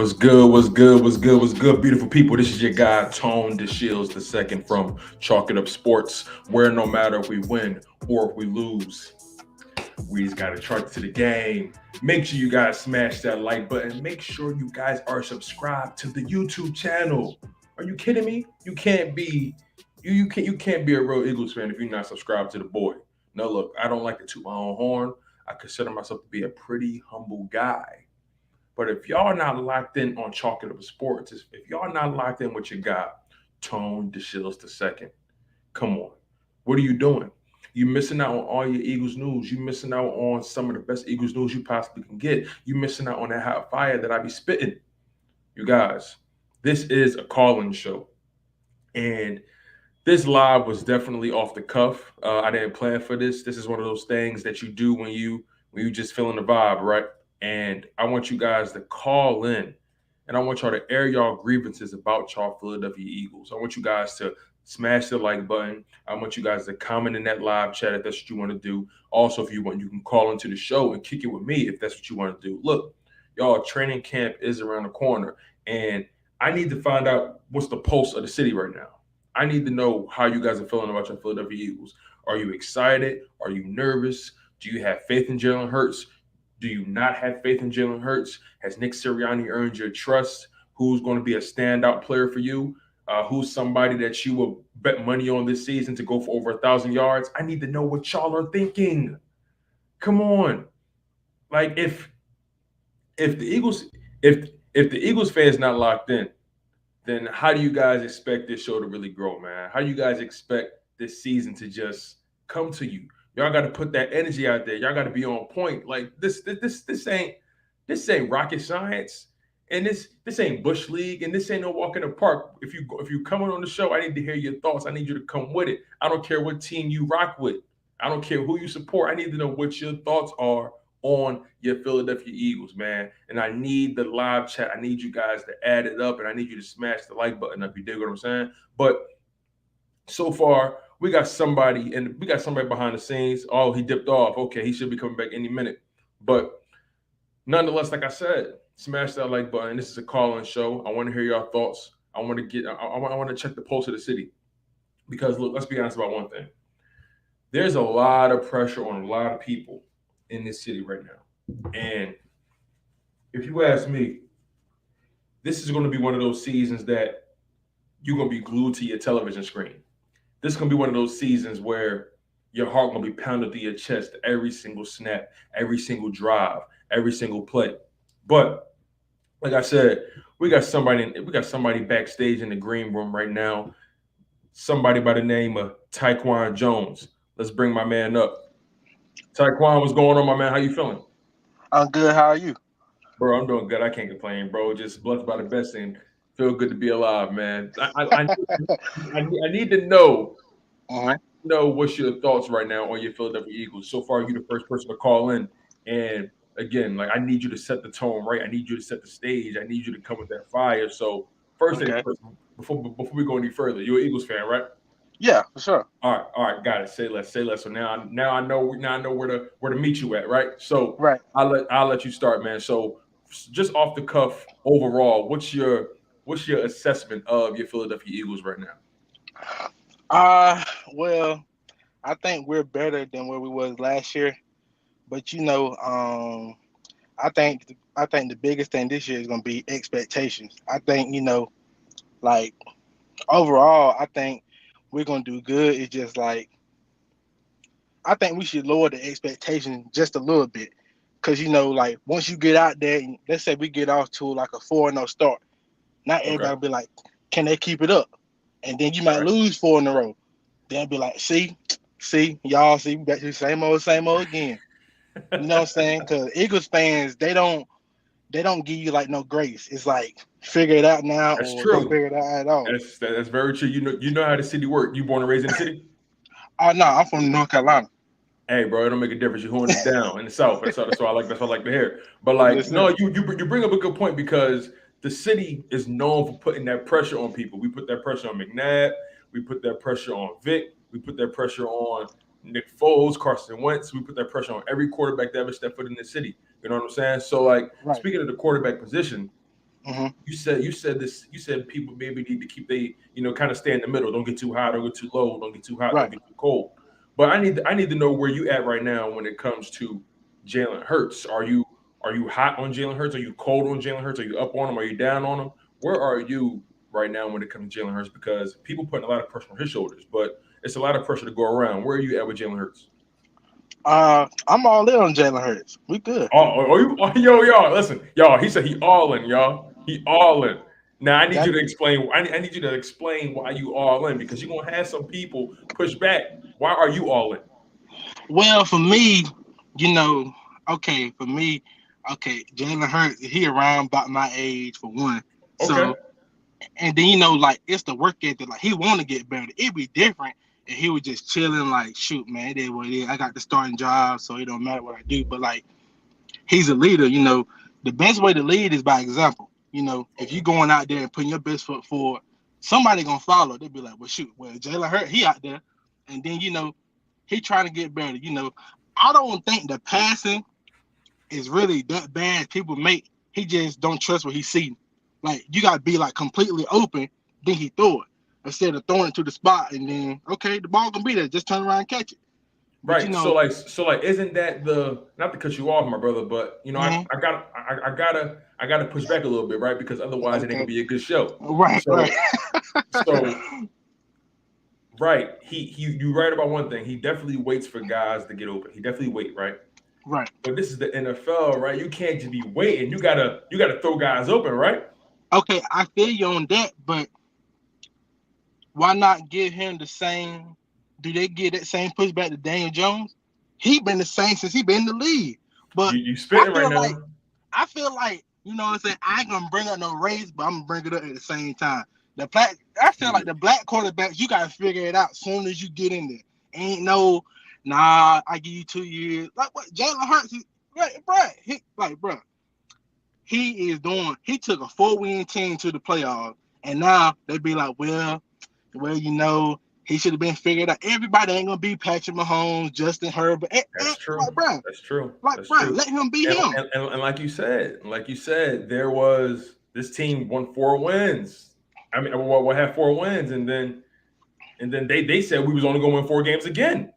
What's good? What's good? What's good? What's good, beautiful people? This is your guy, Tone DeShields II from Chalk It Up Sports, where no matter if we win or if we lose, we just got to charge to the game. Make sure you guys smash that like button. Make sure you guys are subscribed to the YouTube channel. Are you kidding me? You can't be a real Eagles fan if you're not subscribed to the boy. No, look, I don't like to toot my own horn. I consider myself to be a pretty humble guy. But if y'all not locked in on Chalk It Up Sports, if y'all not locked in with your guy, Tone DeShields II, come on. What are you doing? You missing out on all your Eagles news. You missing out on some of the best Eagles news you possibly can get. You missing out on that hot fire that I be spitting. You guys, this is a call-in show. And this live was definitely off the cuff. I didn't plan for this. This is one of those things that you do when you just feeling the vibe, right? And I want you guys to call in, and I want y'all to air y'all grievances about y'all Philadelphia Eagles. I want you guys to smash the like button. I want you guys to comment in that live chat if that's what you want to do. Also, if you want, you can call into the show and kick it with me if that's what you want to do. Look, y'all, training camp is around the corner, and I need to find out what's the pulse of the city right now. I need to know how you guys are feeling about your Philadelphia Eagles. Are you excited? Are you nervous? Do you have faith in Jalen Hurts? Do you not have faith in Jalen Hurts? Has Nick Sirianni earned your trust? Who's going to be a standout player for you? Who's somebody that you will bet money on this season to go for over 1,000 yards? I need to know what y'all are thinking. Come on. Like if the Eagles fans not locked in, then how do you guys expect this show to really grow, man? How do you guys expect this season to just come to you? Y'all got to put that energy out there. Y'all got to be on point. Like this ain't rocket science, and this ain't Bush League, and this ain't no walk in the park. If you coming on the show, I need to hear your thoughts. I need you to come with it. I don't care what team you rock with. I don't care who you support. I need to know what your thoughts are on your Philadelphia Eagles, man. And I need the live chat. I need you guys to add it up, and I need you to smash the like button up. You dig what I'm saying? But so far, we got somebody behind the scenes. Oh, he dipped off. Okay, he should be coming back any minute. But nonetheless, like I said, smash that like button. This is a call-in show. I want to hear your thoughts. I want to check the pulse of the city. Because look, let's be honest about one thing. There's a lot of pressure on a lot of people in this city right now. And if you ask me, this is going to be one of those seasons that you're going to be glued to your television screen. This is going to be one of those seasons where your heart going to be pounded to your chest every single snap, every single drive, every single play. But like I said, we got somebody backstage in the green room right now. Somebody by the name of Taequan Jones. Let's bring my man up. Taequan, what's going on, my man? How you feeling? I'm good. How are you? Bro, I'm doing good. I can't complain, bro. Just blessed by the best and feel good to be alive, man. I need to know Mhm. what's your thoughts right now on your Philadelphia Eagles. So far, you're the first person to call in. And again, like I need you to set the tone right. I need you to set the stage. I need you to come with that fire. So first thing Okay. first, before we go any further, you're an Eagles fan, right? Yeah, for sure. All right, got it. Say less, say less. So now I know where to meet you at, right? So Right. I'll let you start, man. So just off the cuff, overall, what's your assessment of your Philadelphia Eagles right now? Uh, well, I think we're better than where we was last year. But I think the biggest thing this year is gonna be expectations. I think like overall, I think we're gonna do good. It's just like I think we should lower the expectation just a little bit. Cause like once you get out there, and let's say we get off to like a 4-0 start, not Okay, everybody will be like, can they keep it up? And then you might right. lose 4 in a row. They'll be like, see, back to the same old again. You know what I'm saying? Because Eagles fans, they don't give you like no grace. It's like figure it out now That's or don't true. figure it out at all. That's very true. You know how the city work. You born and raised in the city. Oh no, I'm from North Carolina. Hey, bro, it don't make a difference. You're holding it down in the South. That's what I like to hear. But like, Yes, no, sir. you bring up a good point because the city is known for putting that pressure on people. We put that pressure on McNabb. We put that pressure on Vic. We put that pressure on Nick Foles, Carson Wentz. We put that pressure on every quarterback that ever stepped foot in the city. You know what I'm saying? So, like, Right. speaking of the quarterback position, Mm-hmm. You said this. You said people maybe need to keep they kind of stay in the middle. Don't get too high. Don't get too low. Don't get too hot. Don't Right. get too cold. But I need to know where you at right now when it comes to Jalen Hurts. Are you hot on Jalen Hurts? Are you cold on Jalen Hurts? Are you up on him? Are you down on him? Where are you right now when it comes to Jalen Hurts? Because people putting a lot of pressure on his shoulders, but it's a lot of pressure to go around. Where are you at with Jalen Hurts? I'm all in on Jalen Hurts. We good. Y'all, listen, y'all. He said he all in, y'all. He all in. Now I need That you to explain. I need you to explain why you all in because you're gonna have some people push back. Why are you all in? well for me, okay, for me, okay, Jalen Hurts, he around about my age for one. Okay, So and then like it's the work ethic. Like he want to get better. It'd be different if he was just chilling. Like shoot, man, it is what it is. I got the starting job, so it don't matter what I do. But like he's a leader. The best way to lead is by example. If you okay, going out there and putting your best foot forward, somebody gonna follow. They'll be like, well, shoot, well Jalen Hurts, he out there, and then he trying to get better. I don't think the passing is really that bad. People make he just don't trust what he see. Like you gotta be like completely open, then he throw it instead of throwing it to the spot and then okay, the ball gonna be there. Just turn around and catch it. But right. So like, isn't that the not to cut you off, my brother, but mhm, I gotta push back a little bit, right? Because otherwise it ain't okay, gonna be a good show. right, right, So right, you right about one thing. He definitely waits for guys to get open. He definitely wait, right? right. But this is the NFL, right? You can't just be waiting. You gotta throw guys open, right? Okay, I feel you on that, but why not give him the same? Do they give that same pushback to Daniel Jones? He been the same since he been in the league. But You I spitting right feel like now. you know what I'm saying. I ain't gonna bring up no race, but I'm gonna bring it up at the same time. I feel like the black quarterbacks, you gotta figure it out soon as you get in there. Ain't no, nah. I give you 2 years. Like what Jalen Hurts, right, bro? He is doing. He took a 4-win team to the playoffs, and now they be like, well, he should have been figured out. Everybody ain't gonna be Patrick Mahomes, Justin Herbert. That's Like, true. bro, That's true. That's true. let him be And, him. and like you said, there was this team won 4 wins. I mean, we'll have 4 wins, and then they said we was only going to win 4 games again.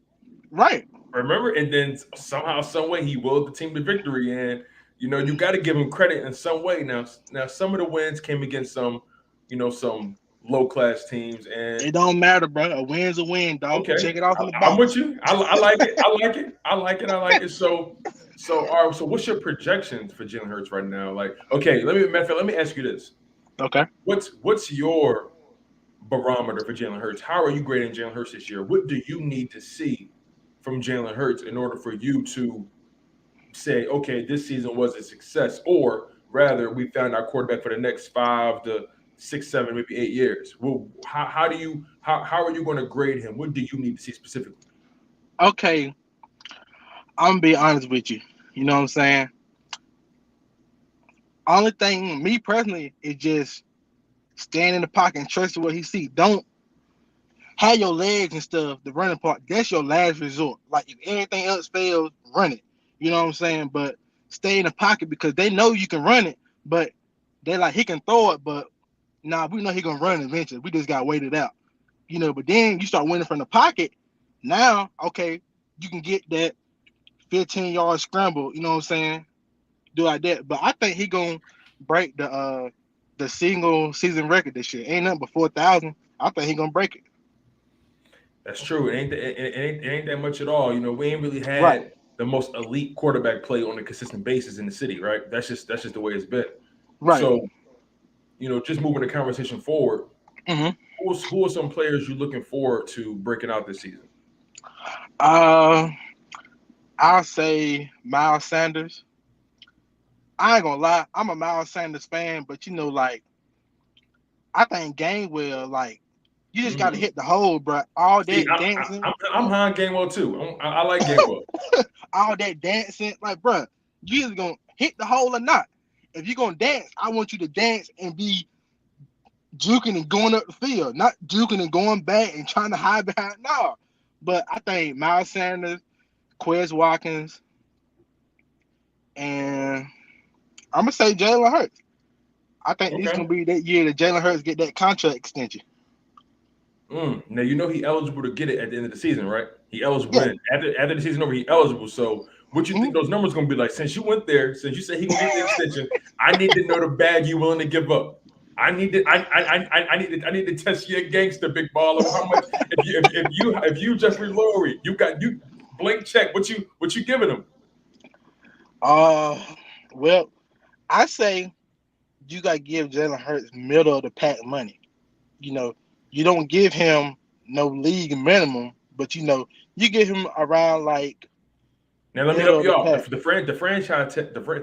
Right. Remember? And then somehow, some way, he willed the team to victory. And you got to give him credit in some way. Now, some of the wins came against some low class teams. And It don't matter, bro. A win's a win, dog. okay, Check it off in the I'm with box. you. I like it. I like it. I like it. I like it. So all right. So what's your projections for Jalen Hurts right now? Like, okay, let me ask you this. Okay. What's your barometer for Jalen Hurts? How are you grading Jalen Hurts this year? What do you need to see from Jalen Hurts in order for you to say, okay, this season was a success, or rather, we found our quarterback for the next 5 to 6, 7, maybe 8 years? Well, how are you going to grade him? What do you need to see specifically? Okay. I'm gonna be honest with you. You know what I'm saying? Only thing, me personally, is just stand in the pocket and trust what he see. Don't have your legs and stuff, the running part, that's your last resort. Like if anything else fails, run it. You know what I'm saying? But stay in the pocket because they know you can run it, but they like he can throw it, but nah, we know he gonna run eventually. We just gotta wait it out. But then you start winning from the pocket. Now, okay, you can get that 15-yard scramble, you know what I'm saying? Do like that. But I think he gonna break the single season record this year. Ain't nothing but 4,000. I think he gonna break it. That's true. It ain't that much at all. We ain't really Right. had the most elite quarterback play on a consistent basis in the city, right? That's just the way it's been. Right. So, just moving the conversation forward, Mm-hmm. who are some players you're looking forward to breaking out this season? Uh, I'll say Miles Sanders. I ain't gonna lie, I'm a Miles Sanders fan, but like I think Gainwell, like you just gotta Hmm. hit the hole, bro. All See, that dancing, I'm high on Gainwell too. I like Gainwell. all that dancing, like, bro, you either gonna hit the hole or not. If you're gonna dance, I want you to dance and be juking and going up the field, not juking and going back and trying to hide behind. No, but I think Miles Sanders, Quez Watkins, and I'm gonna say Jalen Hurts. I think this is Okay. gonna be that year that Jalen Hurts get that contract extension. Now you know he eligible to get it at the end of the season, right? He eligible Yeah. then. After the season over, he eligible. So what you think Mhm. those numbers gonna be like? Since you went there, since you said he gonna get the extension, I need to know the bag you willing to give up. I need I need to test your gangster, big baller. How much if you Jeffrey Lurie, you blank check. What you giving him? Well, I say you gotta give Jalen Hurts middle of the pack money. You know, you don't give him no league minimum, but you give him around like Now let me middle help of you the out. pack.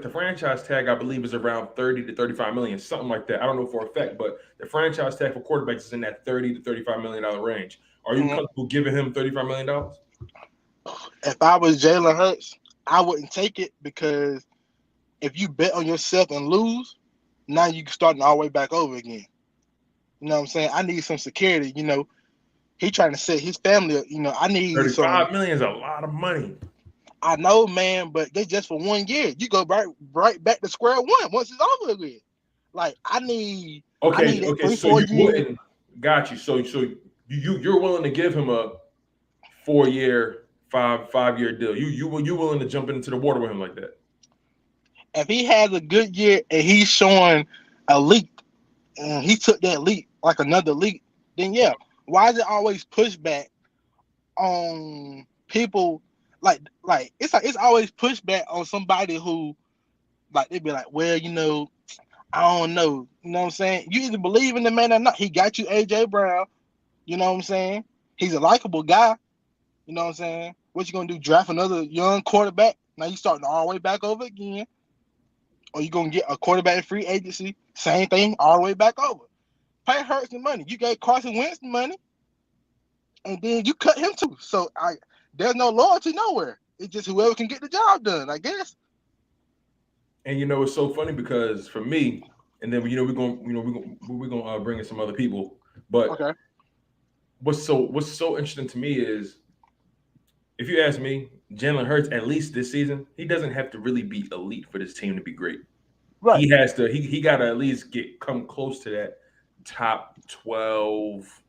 The franchise tag I believe is around 30 to 35 million, something like that. I don't know for a fact, but the franchise tag for quarterbacks is in that 30 to 35 million dollar range. Are you Mhm. comfortable giving him $35 million? If I was Jalen Hurts, I wouldn't take it because if you bet on yourself and lose, now you starting all the way back over again. You know what I'm saying? I need some security. He trying to set his family up. I need some. 35 million is a lot of money. I know, man, but they just for 1 year. You go right back to square one once it's over again. Like I need that Okay. three, So 4 you years. wouldn't got you. So you're willing to give him a 4-year, 5-year deal. You willing to jump into the water with him like that? If he has a good year and he's showing a leap, and he took that leap like another leap, then yeah. Why is it always pushback on people like it's always pushback on somebody who like they'd be like, well, I don't know. You know what I'm saying? You either believe in the man or not. He got you AJ Brown. You know what I'm saying? He's a likable guy. You know what I'm saying? What you gonna do? Draft another young quarterback? Now you starting all the way back over again. Or you gonna get a quarterback in free agency? Same thing, all the way back over. Pay Hurts the money. You gave Carson Wentz the money, and then you cut him too. So there's no loyalty nowhere. It's just whoever can get the job done, I guess. And it's so funny because for me, and then we're gonna bring in some other people. But Okay. what's so interesting to me is, if you ask me, Jalen Hurts at least this season, he doesn't have to really be elite for this team to be great. Right. He has to he got to at least come close to that top 12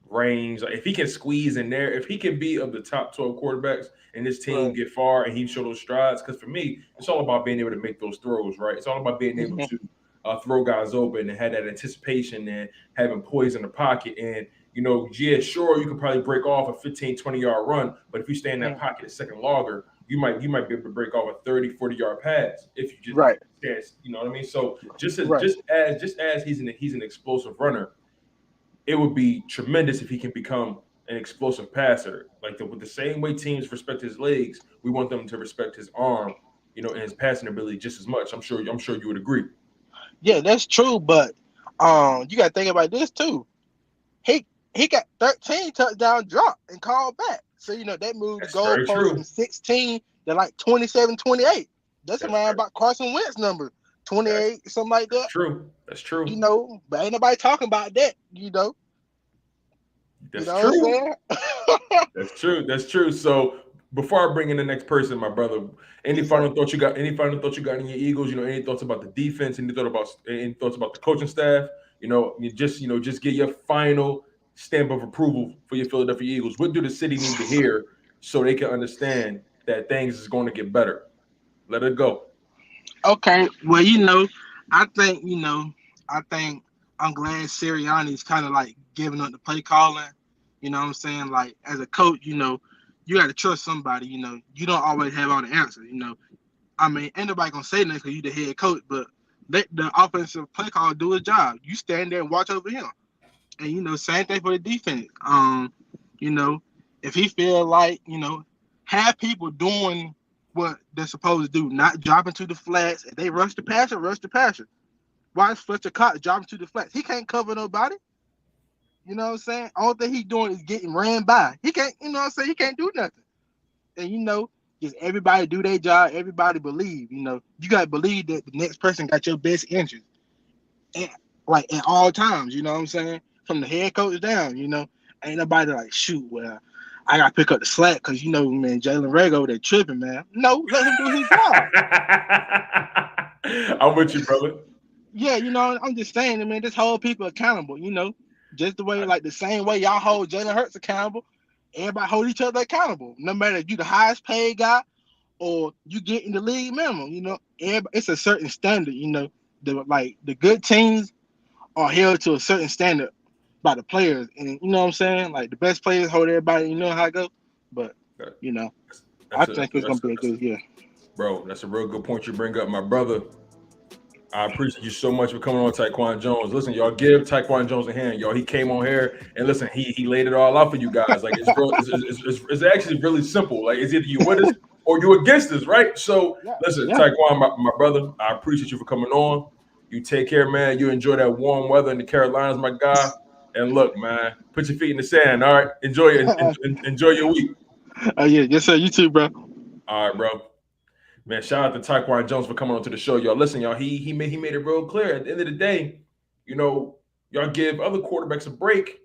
range. Like if he can squeeze in there, if he can be of the top 12 quarterbacks and this team Right. get far and he show those strides, because for me, it's all about being able to make those throws, right? It's all about being able Mhm. to throw guys open and have that anticipation and having poise in the pocket. And, yeah, sure, you can probably break off a 15, 20-yard run, but if you stay in that Mhm. pocket a second longer, you might be able to break off a 30, 40-yard pass if you Right. just, you know what I mean? So Right. just as he's an explosive runner, it would be tremendous if he can become an explosive passer. Like with the same way teams respect his legs, we want them to respect his arm, and his passing ability just as much. I'm sure you would agree. Yeah, that's true, but you gotta think about this too. He he got 13 touchdown drop and called back. So that moved the That's very goalpost from true. 16 to like 27, 28. That's That's around very, about Carson Wentz number, that's 28, something like that's that. true. That's true. But ain't nobody talking about that, You That's know what I'm true. saying? That's true. That's true. So before I bring in the next person, my brother, any Yes, sir. final thoughts you got? Any final thoughts you got in your Eagles? Any thoughts about the defense? Any thoughts about the coaching staff? Just get your final stamp of approval for your Philadelphia Eagles. What do the city need to hear so they can understand that things is going to get better? Let it go. Okay. Well, I think I'm glad Sirianni's kind of like giving up the play calling. You know what I'm saying? Like as a coach, you got to trust somebody. You don't always have all the answers. I mean, ain't nobody gonna say nothing because you the head coach, but let the offensive play call do his job. You stand there and watch over him. And same thing for the defense. You know, if he feel like, have people doing what they're supposed to do, not dropping to the flats. If they rush the passer, rush the passer. Why is Fletcher Cox dropping to the flats? He can't cover nobody. You know what I'm saying? All thing he doing is getting ran by. He can't, he can't do nothing. And just everybody do their job, everybody believe, you gotta believe that the next person got your best interest. And like at all times, you know what I'm saying? From the head coach down, ain't nobody like, shoot, well, I gotta pick up the slack because man, Jalen Rego, they tripping, man. No, let him do his job. I'm with you, brother. Yeah, I'm just saying, man, just hold people accountable, just the same way y'all hold Jalen Hurts accountable. Everybody hold each other accountable, no matter if you the highest paid guy or you get in the league minimum. It's a certain standard. The good teams are held to a certain standard by the players, and you know what I'm saying. Like the best players hold everybody. You know how it goes, but I think it's gonna be a good year. Bro, that's a real good point you bring up, my brother. I appreciate you so much for coming on, Taequan Jones. Listen, y'all, give Taequan Jones a hand, y'all. He came on here and listen, he laid it all out for you guys. Like it's actually really simple. Like it's either you with us or you against us, right? So listen, Taequan, my brother, I appreciate you for coming on. You take care, man. You enjoy that warm weather in the Carolinas, my guy. And look, man, put your feet in the sand. All right, enjoy your week. Yes, sir. You too, bro. All right, bro. Man, shout out to Taequan Jones for coming on to the show, y'all. Listen, y'all, he made it real clear. At the end of the day, y'all give other quarterbacks a break,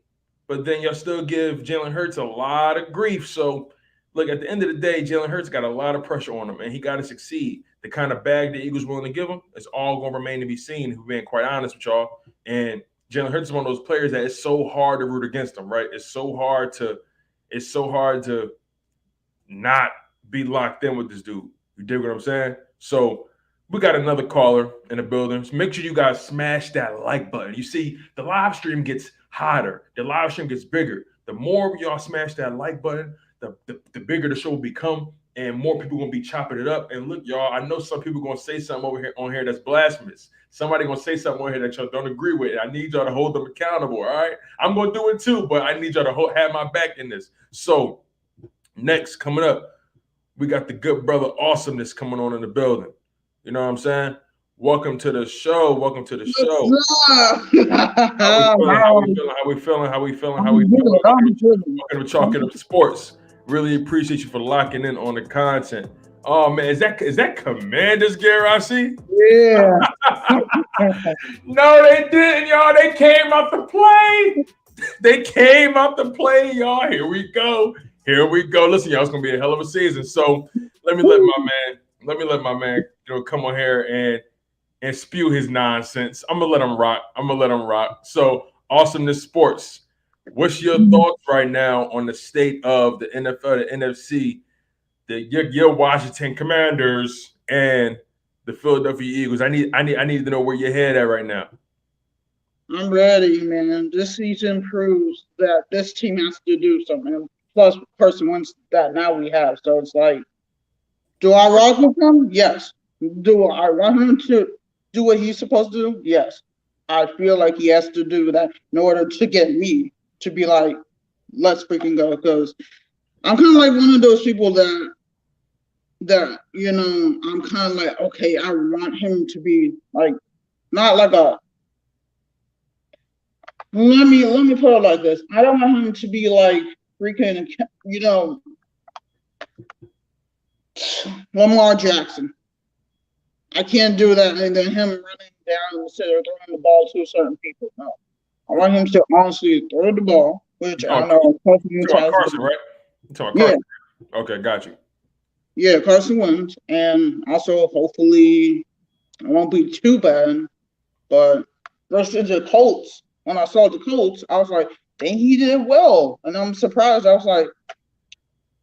but then y'all still give Jalen Hurts a lot of grief. So, look, at the end of the day, Jalen Hurts got a lot of pressure on him, and he got to succeed. The kind of bag the Eagles willing to give him is all going to remain to be seen, if we're being quite honest with y'all. And Jalen Hurts is one of those players that it's so hard to root against him, right? It's so hard to not be locked in with this dude. You dig what I'm saying? So we got another caller in the building. So make sure you guys smash that like button. You see, the live stream gets hotter. The live stream gets bigger. The more y'all smash that like button, the bigger the show will become, and more people going to be chopping it up. And look, y'all, I know some people going to say something on here that's blasphemous. Somebody going to say something on here that y'all don't agree with. I need y'all to hold them accountable, all right? I'm going to do it too, but I need y'all to have my back in this. So next, coming up, we got the good brother Awesomeness coming on in the building. You know what I'm saying? Welcome to the show. Welcome to the show. How we feeling? Welcome to Chalk It Up Sports. Really appreciate you for locking in on the content. Oh man, is that Commander's gear I see? Yeah. No, they didn't, y'all. They came out to play. Y'all. Here we go. Listen, y'all, it's gonna be a hell of a season. So let me let my man, come on here and spew his nonsense. I'm gonna let him rock. So Awesomeness Sports. What's your thoughts right now on the state of the NFL, the NFC, your Washington Commanders, and the Philadelphia Eagles? I need to know where your head at right now. I'm ready, man. This season proves that this team has to do something. Plus, Carson Wentz that now we have. So it's like, do I rock with him? Yes. Do I want him to do what he's supposed to do? Yes. I feel like he has to do that in order to get me to be like, let's freaking go. Because I'm kind of like one of those people that I'm kind of like, okay, I want him to be like, not like a. Let me put it like this. I don't want him to be like freaking, Lamar Jackson. I can't do that. And then him running down instead of throwing the ball to certain people. No. I want him to honestly throw the ball, which I know Carson, right? Yeah. Okay, got you. Yeah, Carson Wentz. And also, hopefully, it won't be too bad. But versus the Colts, when I saw the Colts, I was like, dang, he did well. And I'm surprised. I was like,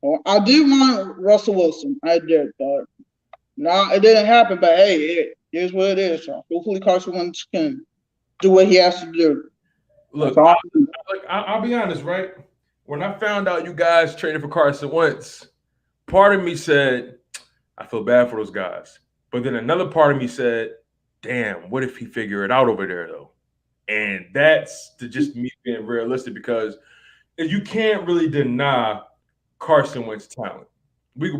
well, I did want Russell Wilson. I did. But no, it didn't happen. But hey, it is what it is. So hopefully Carson Wentz can do what he has to do. Look, I'll be honest, right? When I found out you guys traded for Carson Wentz, part of me said, I feel bad for those guys. But then another part of me said, damn, what if he figure it out over there, though? And that's just me being realistic, because you can't really deny Carson Wentz's talent. We're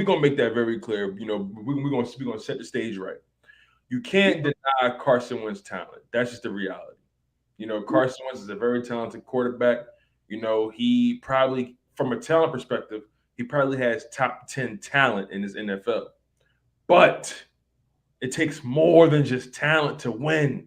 gonna make that very clear. We're gonna set the stage right. You can't deny Carson Wentz's talent. That's just the reality. Carson Wentz is a very talented quarterback. He probably, from a talent perspective, he probably has top 10 talent in his NFL. But it takes more than just talent to win.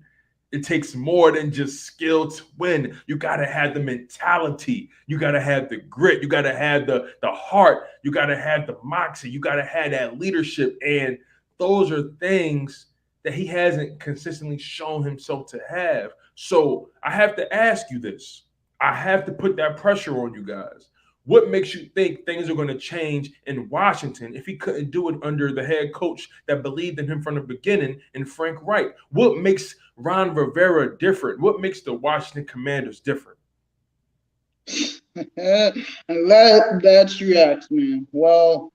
It takes more than just skill to win. You got to have the mentality. You got to have the grit. You got to have the heart. You got to have the moxie. You got to have that leadership. And those are things that he hasn't consistently shown himself to have. So I have to ask you this. I have to put that pressure on you guys. What makes you think things are going to change in Washington if he couldn't do it under the head coach that believed in him from the beginning, and Frank Reich? What makes Ron Rivera different? What makes the Washington Commanders different? And that's you ask, man. Well,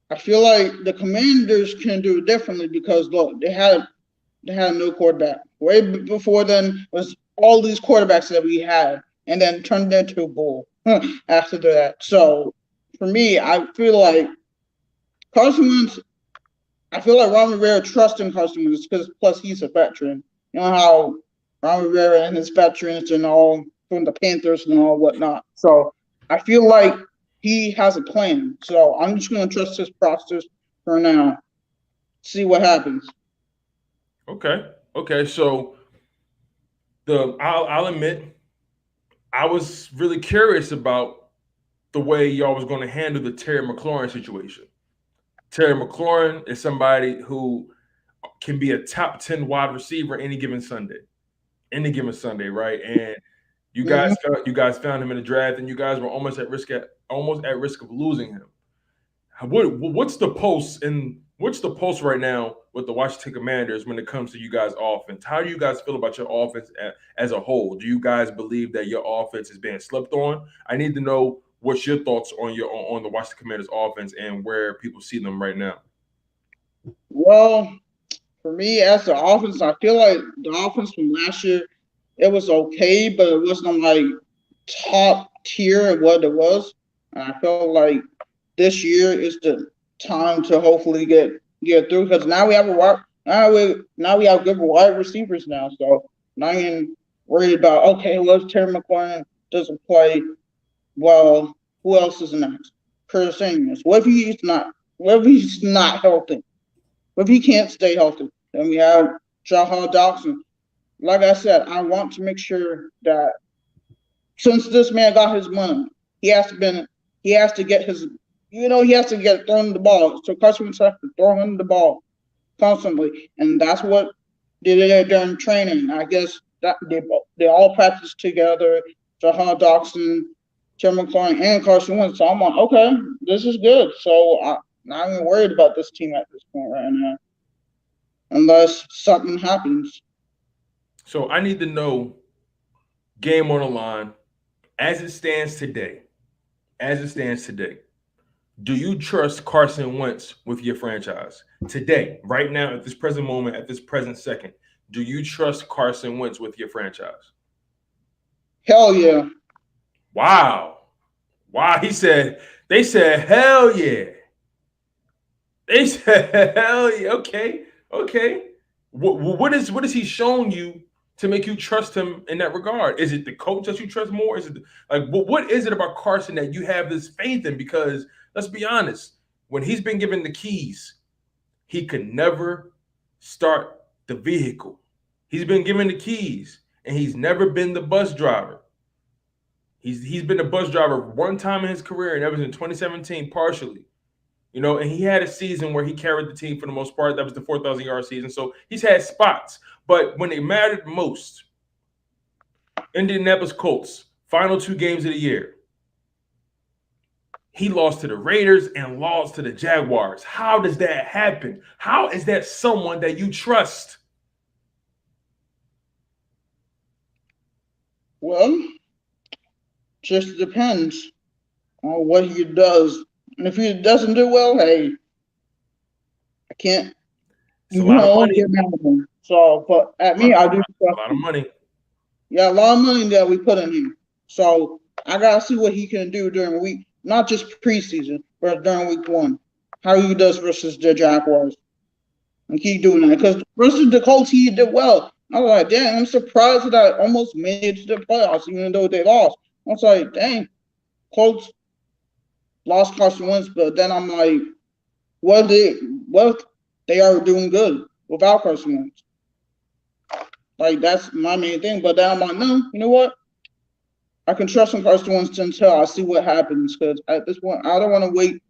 I feel like the Commanders can do it differently because look, they had no quarterback. Way before then was all these quarterbacks that we had, and then turned into a bull after that. So for me, I feel like Carson Wentz. I feel like Ron Rivera trusts in Carson Wentz because plus he's a veteran. You know how Ron Rivera and his veterans and all from the Panthers and all whatnot. So I feel like he has a plan. So I'm just going to trust his process for now. See what happens. Okay. So I'll admit, I was really curious about the way y'all was going to handle the Terry McLaurin situation. Terry McLaurin is somebody who can be a top 10 wide receiver any given Sunday, right? And you guys found him in the draft, and you guys were almost at risk of losing him. What's the pulse right now with the Washington Commanders when it comes to you guys' offense? How do you guys feel about your offense as a whole? Do you guys believe that your offense is being slept on? I need to know what's your thoughts on the Washington Commanders offense and where people see them right now. Well, for me as the offense, I feel like the offense from last year, it was okay, but it wasn't like top tier of what it was. And I felt like this year is the time to hopefully get through because now we have good wide receivers now. So not even worried about what if Terry McLaurin doesn't play? Well, who else is next? Curtis Samuels. What if he's not? What if he's not healthy? What if he can't stay healthy? Then we have Jahan Dawson. Like I said, I want to make sure that since this man got his money, he has to get thrown the ball. So Carson Wentz has to throw him the ball constantly, and that's what they did during training. I guess that they all practiced together. Jahan Dawson, Terry McLaurin, and Carson Wentz. So I'm like, okay, this is good. So I'm not even worried about this team at this point right now, unless something happens. So I need to know, game on the line, as it stands today, do you trust Carson Wentz with your franchise? Today, right now, at this present moment, at this present second, do you trust Carson Wentz with your franchise? Hell yeah. Wow. They said, hell yeah. They said, hell yeah. Okay. What is he showing you to make you trust him in that regard? Is it the coach that you trust more? Is it what is it about Carson that you have this faith in? Because let's be honest, when he's been given the keys, he could never start the vehicle. He's been given the keys, and he's never been the bus driver. He's been a bus driver one time in his career, and that was in 2017, partially. And he had a season where he carried the team for the most part. That was the 4,000-yard season. So he's had spots. But when it mattered most, Indianapolis Colts, final 2 games of the year, he lost to the Raiders and lost to the Jaguars. How does that happen? How is that someone that you trust? Well, just depends on what he does. And if he doesn't do well, hey, I can't. It's a lot of money. Get mad at him. So, but at me, I do. A lot of money. Yeah, a lot of money that we put in him. So I gotta see what he can do during the week, not just preseason, but during week 1. How he does versus the Jaguars, and keep doing that because versus the Colts, he did well. I was like, dang, I'm surprised that I almost made it to the playoffs, even though they lost. I was like, dang, Colts lost Carson Wentz, but then I'm like, what they are doing good without Carson Wentz. Like, that's my main thing. But then I'm like, no, you know what? I can trust in Carson Wentz until I see what happens. Because at this point, I don't want to wait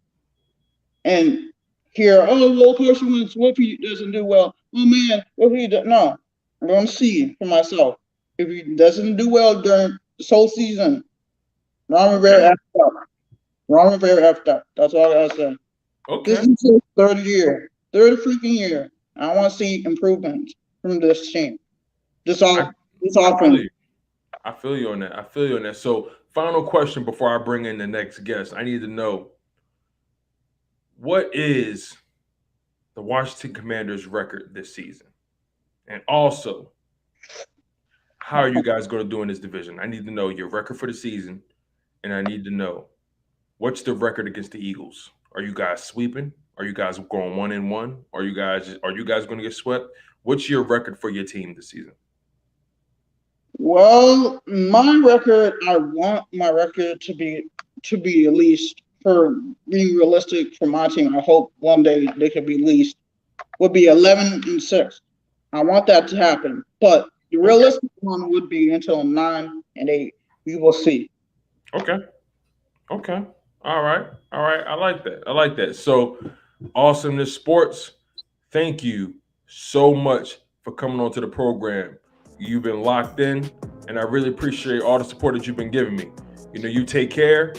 and hear, Carson Wentz, what if he doesn't do well? oh man, what he do? No, I'm going to see for myself. If he doesn't do well during this whole season, Ron Rivera effed up. Ron Rivera effed up. That's all I gotta say. This Okay. is his third freaking year. I want to see improvement from this team. This I, offense. I feel you on that. I feel you on that. So, final question before I bring in the next guest. I need to know, what is the Washington Commanders' record this season? And also, how are you guys going to do in this division? I need to know your record for the season, and I need to know, what's the record against the Eagles? Are you guys sweeping? Are you guys going 1-1? Are you guys going to get swept? What's your record for your team this season? Well, my record, I want my record to be at least, for being realistic for my team. I hope one day they could be at least, would be 11-6. I want that to happen, but the realistic one would be until 9-8. We will see. Okay. Okay. All right. All right. I like that. I like that. So, Awesomeness Sports, thank you so much for coming on to the program. You've been locked in, and I really appreciate all the support that you've been giving me. You take care.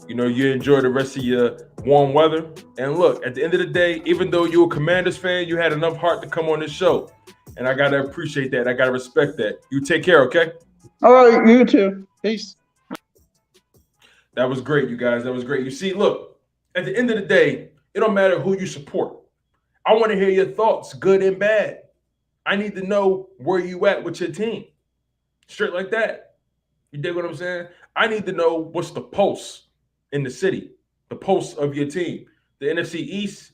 You enjoy the rest of your warm weather. And look, at the end of the day, even though you're a Commanders fan, you had enough heart to come on this show. And I got to appreciate that. I got to respect that. You take care, okay? All right, you too. Peace. That was great, you guys. That was great. You see, look, at the end of the day, it don't matter who you support. I want to hear your thoughts, good and bad. I need to know where you at with your team. Straight like that. You dig what I'm saying? I need to know what's the pulse in the city, the pulse of your team. The NFC East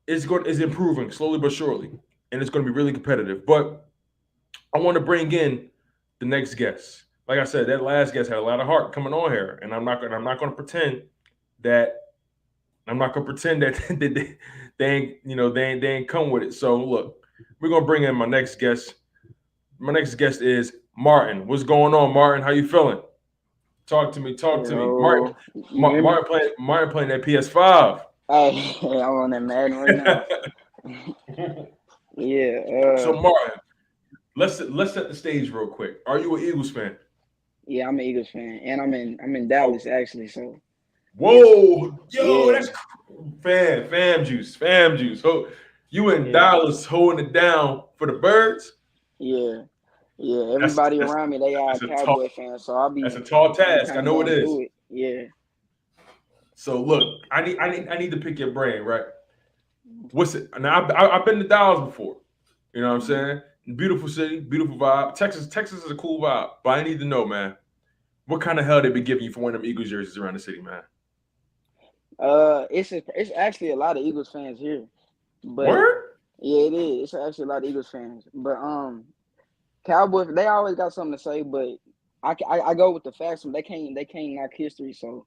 is improving slowly but surely, and it's going to be really competitive. But I want to bring in the next guest. Like I said, that last guest had a lot of heart coming on here, and I'm not going to pretend that they ain't come with it. So look, we're gonna bring in my next guest. My next guest is Martin. What's going on, Martin? How you feeling? Talk to me. Martin playing that PS5. Hey, I'm on that Madden right now. Yeah. So Martin, let's set the stage real quick. Are you an Eagles fan? Yeah, I'm an Eagles fan, and I'm in Dallas actually. So. Whoa, yo, Yeah. that's fam juice. So you in Dallas holding it down for the Birds? Yeah. Everybody around me, they are Cowboy fans, so I'll be. That's a tall task. I know it is. Yeah. So look, I need to pick your brain, right? What's it? Now I've been to Dallas before. You know what I'm saying? Beautiful city, beautiful vibe. Texas is a cool vibe, but I need to know, man, what kind of hell they be giving you for one of them Eagles jerseys around the city, man? It's actually a lot of Eagles fans here, but Word? Yeah, it is. It's actually a lot of Eagles fans, but Cowboys, they always got something to say, but I go with the facts. They can't knock history. So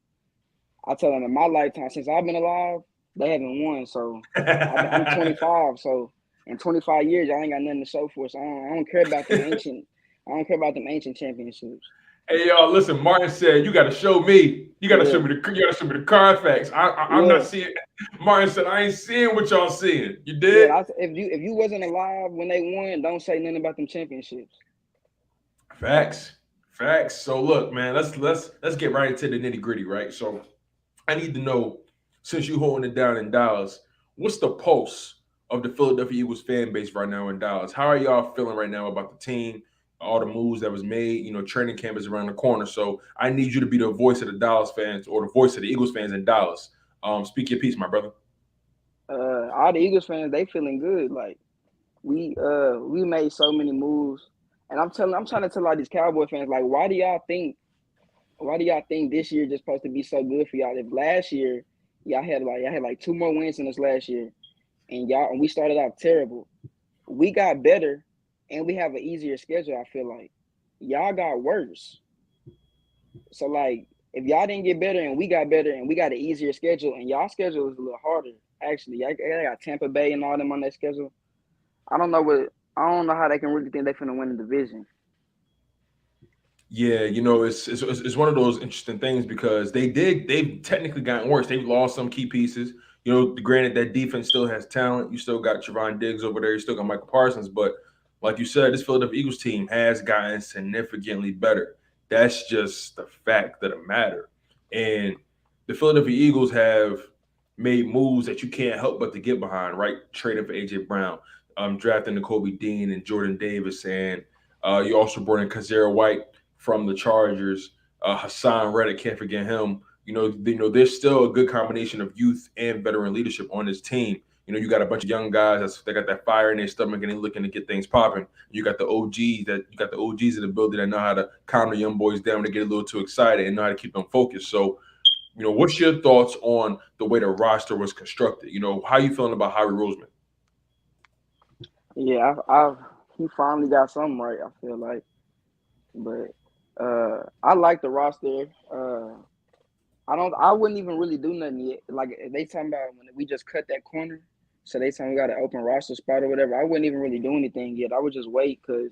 I tell them, in my lifetime, since I've been alive, they haven't won. So I'm 25. So in 25 years, I ain't got nothing to show for. So I don't care about them ancient. I don't care about them ancient championships. Hey y'all, listen. Martin said, "You got to show me. You got to show me the Carfax. I'm not seeing." Martin said, "I ain't seeing what y'all seeing. You did?" Yeah, if you wasn't alive when they won, don't say nothing about them championships. Facts. So look, man, let's get right into the nitty gritty, right? So I need to know, since you holding it down in Dallas, what's the pulse of the Philadelphia Eagles fan base right now in Dallas? How are y'all feeling right now about the team? All the moves that was made, training camp is around the corner. So I need you to be the voice of the Dallas fans or the voice of the Eagles fans in Dallas. Speak your piece, my brother. All the Eagles fans, they feeling good. Like we made so many moves, and I'm trying to tell all these Cowboy fans, like, why do y'all think this year just supposed to be so good for y'all? If last year y'all had like 2 more wins than us last year, and we started out terrible, we got better. And we have an easier schedule, I feel like. Y'all got worse. So, like, if y'all didn't get better and we got better and we got an easier schedule and y'all schedule is a little harder, actually. I got Tampa Bay and all them on that schedule. I don't know how they can really think they're finna win the division. Yeah, it's one of those interesting things because they've technically gotten worse. They've lost some key pieces. You know, granted that defense still has talent. You still got Trevon Diggs over there. You still got Michael Parsons, but like you said, this Philadelphia Eagles team has gotten significantly better. That's just the fact of the matter. And the Philadelphia Eagles have made moves that you can't help but to get behind, right? Trading for AJ Brown, drafting Nakobe Dean and Jordan Davis, and you also brought in Kazera White from the Chargers. Hassan Reddick, can't forget him. There's still a good combination of youth and veteran leadership on this team. You got a bunch of young guys that got that fire in their stomach and they're looking to get things popping. You got the OGs in the building that know how to calm the young boys down when they get a little too excited and know how to keep them focused. So, what's your thoughts on the way the roster was constructed? How you feeling about Howie Roseman? Yeah, he finally got something right, I feel like. But I like the roster. I wouldn't even really do nothing yet. Like they talking about when we just cut that corner, so they talking we got an open roster spot or whatever. I wouldn't even really do anything yet. I would just wait because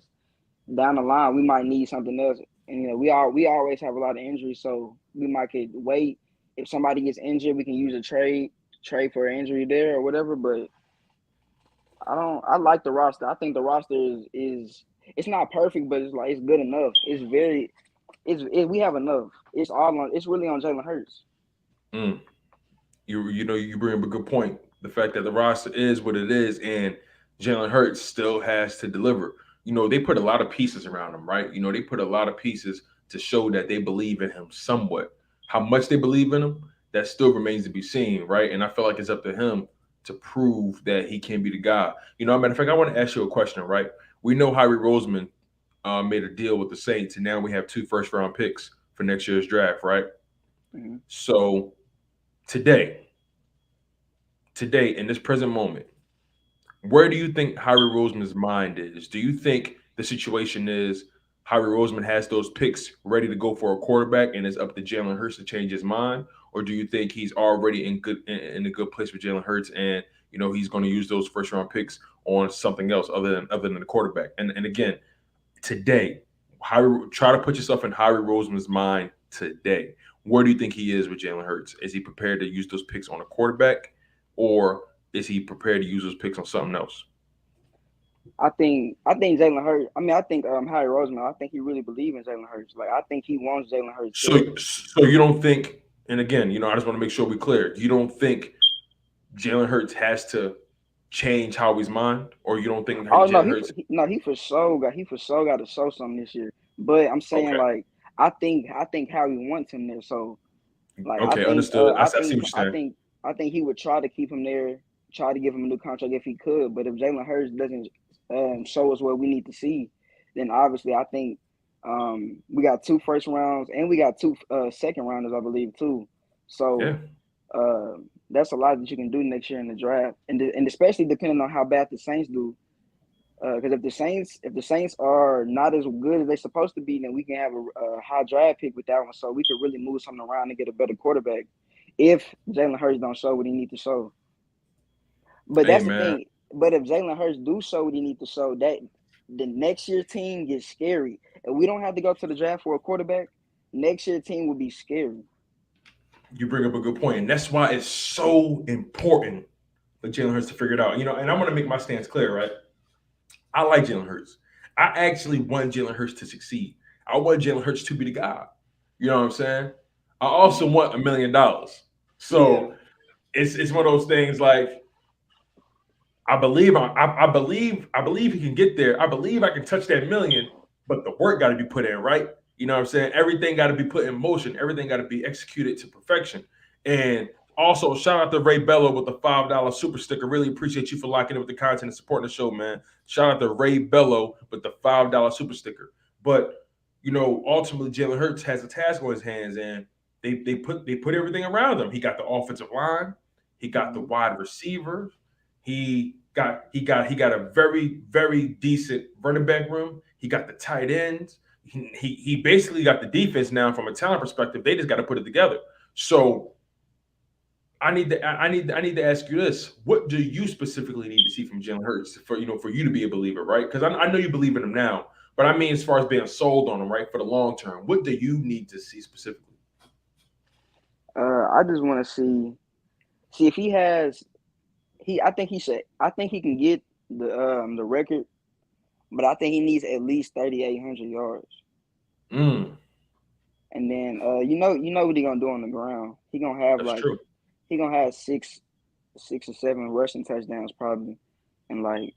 down the line we might need something else. And we always have a lot of injuries, so we might could wait. If somebody gets injured, we can use a trade for an injury there or whatever. But I like the roster. I think the roster is it's not perfect, but it's good enough. We have enough. It's really on Jalen Hurts. You bring up a good point. The fact that the roster is what it is, and Jalen Hurts still has to deliver. They put a lot of pieces around him, right? They put a lot of pieces to show that they believe in him somewhat. How much they believe in him, that still remains to be seen, right? And I feel like it's up to him to prove that he can be the guy. Matter of fact, I want to ask you a question, right? We know Howie Roseman made a deal with the Saints, and now we have 2 first-round picks for next year's draft, right? Mm-hmm. So today, in this present moment, where do you think Howie Roseman's mind is? Do you think the situation is Howie Roseman has those picks ready to go for a quarterback, and it's up to Jalen Hurts to change his mind, or do you think he's already in a good place with Jalen Hurts, and he's going to use those first round picks on something else other than the quarterback? And again, today, try to put yourself in Howie Roseman's mind today. Where do you think he is with Jalen Hurts? Is he prepared to use those picks on a quarterback, or is he prepared to use those picks on something else? I think Jalen Hurts. I think Howie Roseman. I think he really believes in Jalen Hurts. Like I think he wants Jalen Hurts. So you don't think? And again, I just want to make sure we're clear. You don't think Jalen Hurts has to change Howie's mind, or you don't think? He for sure got to show something this year. But I'm saying I think Howie wants him there. So okay, understood. I see what you're saying. I think he would try to keep him there, try to give him a new contract if he could. But if Jalen Hurts doesn't show us what we need to see, then obviously I think we got 2 first rounds and we got 2 second rounders, I believe, too. So that's a lot that you can do next year in the draft, and especially depending on how bad the Saints do. Because if the Saints are not as good as they're supposed to be, then we can have a high draft pick with that one. So we could really move something around and get a better quarterback if Jalen Hurts don't show what he needs to show. But that's the thing. But if Jalen Hurts do show what he needs to show, that the next year's team gets scary. And we don't have to go to the draft for a quarterback. Next year's team will be scary. You bring up a good point, and that's why it's so important for Jalen Hurts to figure it out. And I'm going to make my stance clear, right? I like Jalen Hurts. I actually want Jalen Hurts to succeed. I want Jalen Hurts to be the guy. You know what I'm saying? I also want $1 million. So it's one of those things like I believe he can get there. I believe I can touch that million, but the work got to be put in, right? You know what I'm saying? Everything got to be put in motion. Everything got to be executed to perfection. And also, shout out to Ray Bello with the $5 super sticker. Really appreciate you for locking in with the content and supporting the show, man. Shout out to Ray Bello with the $5 super sticker. But, ultimately, Jalen Hurts has a task on his hands, and they put everything around him. He got the offensive line. He got the wide receivers. He got a very, very decent running back room. He got the tight ends. He basically got the defense now from a talent perspective. They just got to put it together. So I need to ask you this: what do you specifically need to see from Jalen Hurts for you to be a believer, right? Because I know you believe in him now, but I mean as far as being sold on him, right, for the long term, what do you need to see specifically? I just want to see See, if he has, I think he can get the record, but I think he needs at least 3,800 yards. Mm, And then you know what he gonna do on the ground. He gonna have that's true. he gonna have six or seven rushing touchdowns probably, and like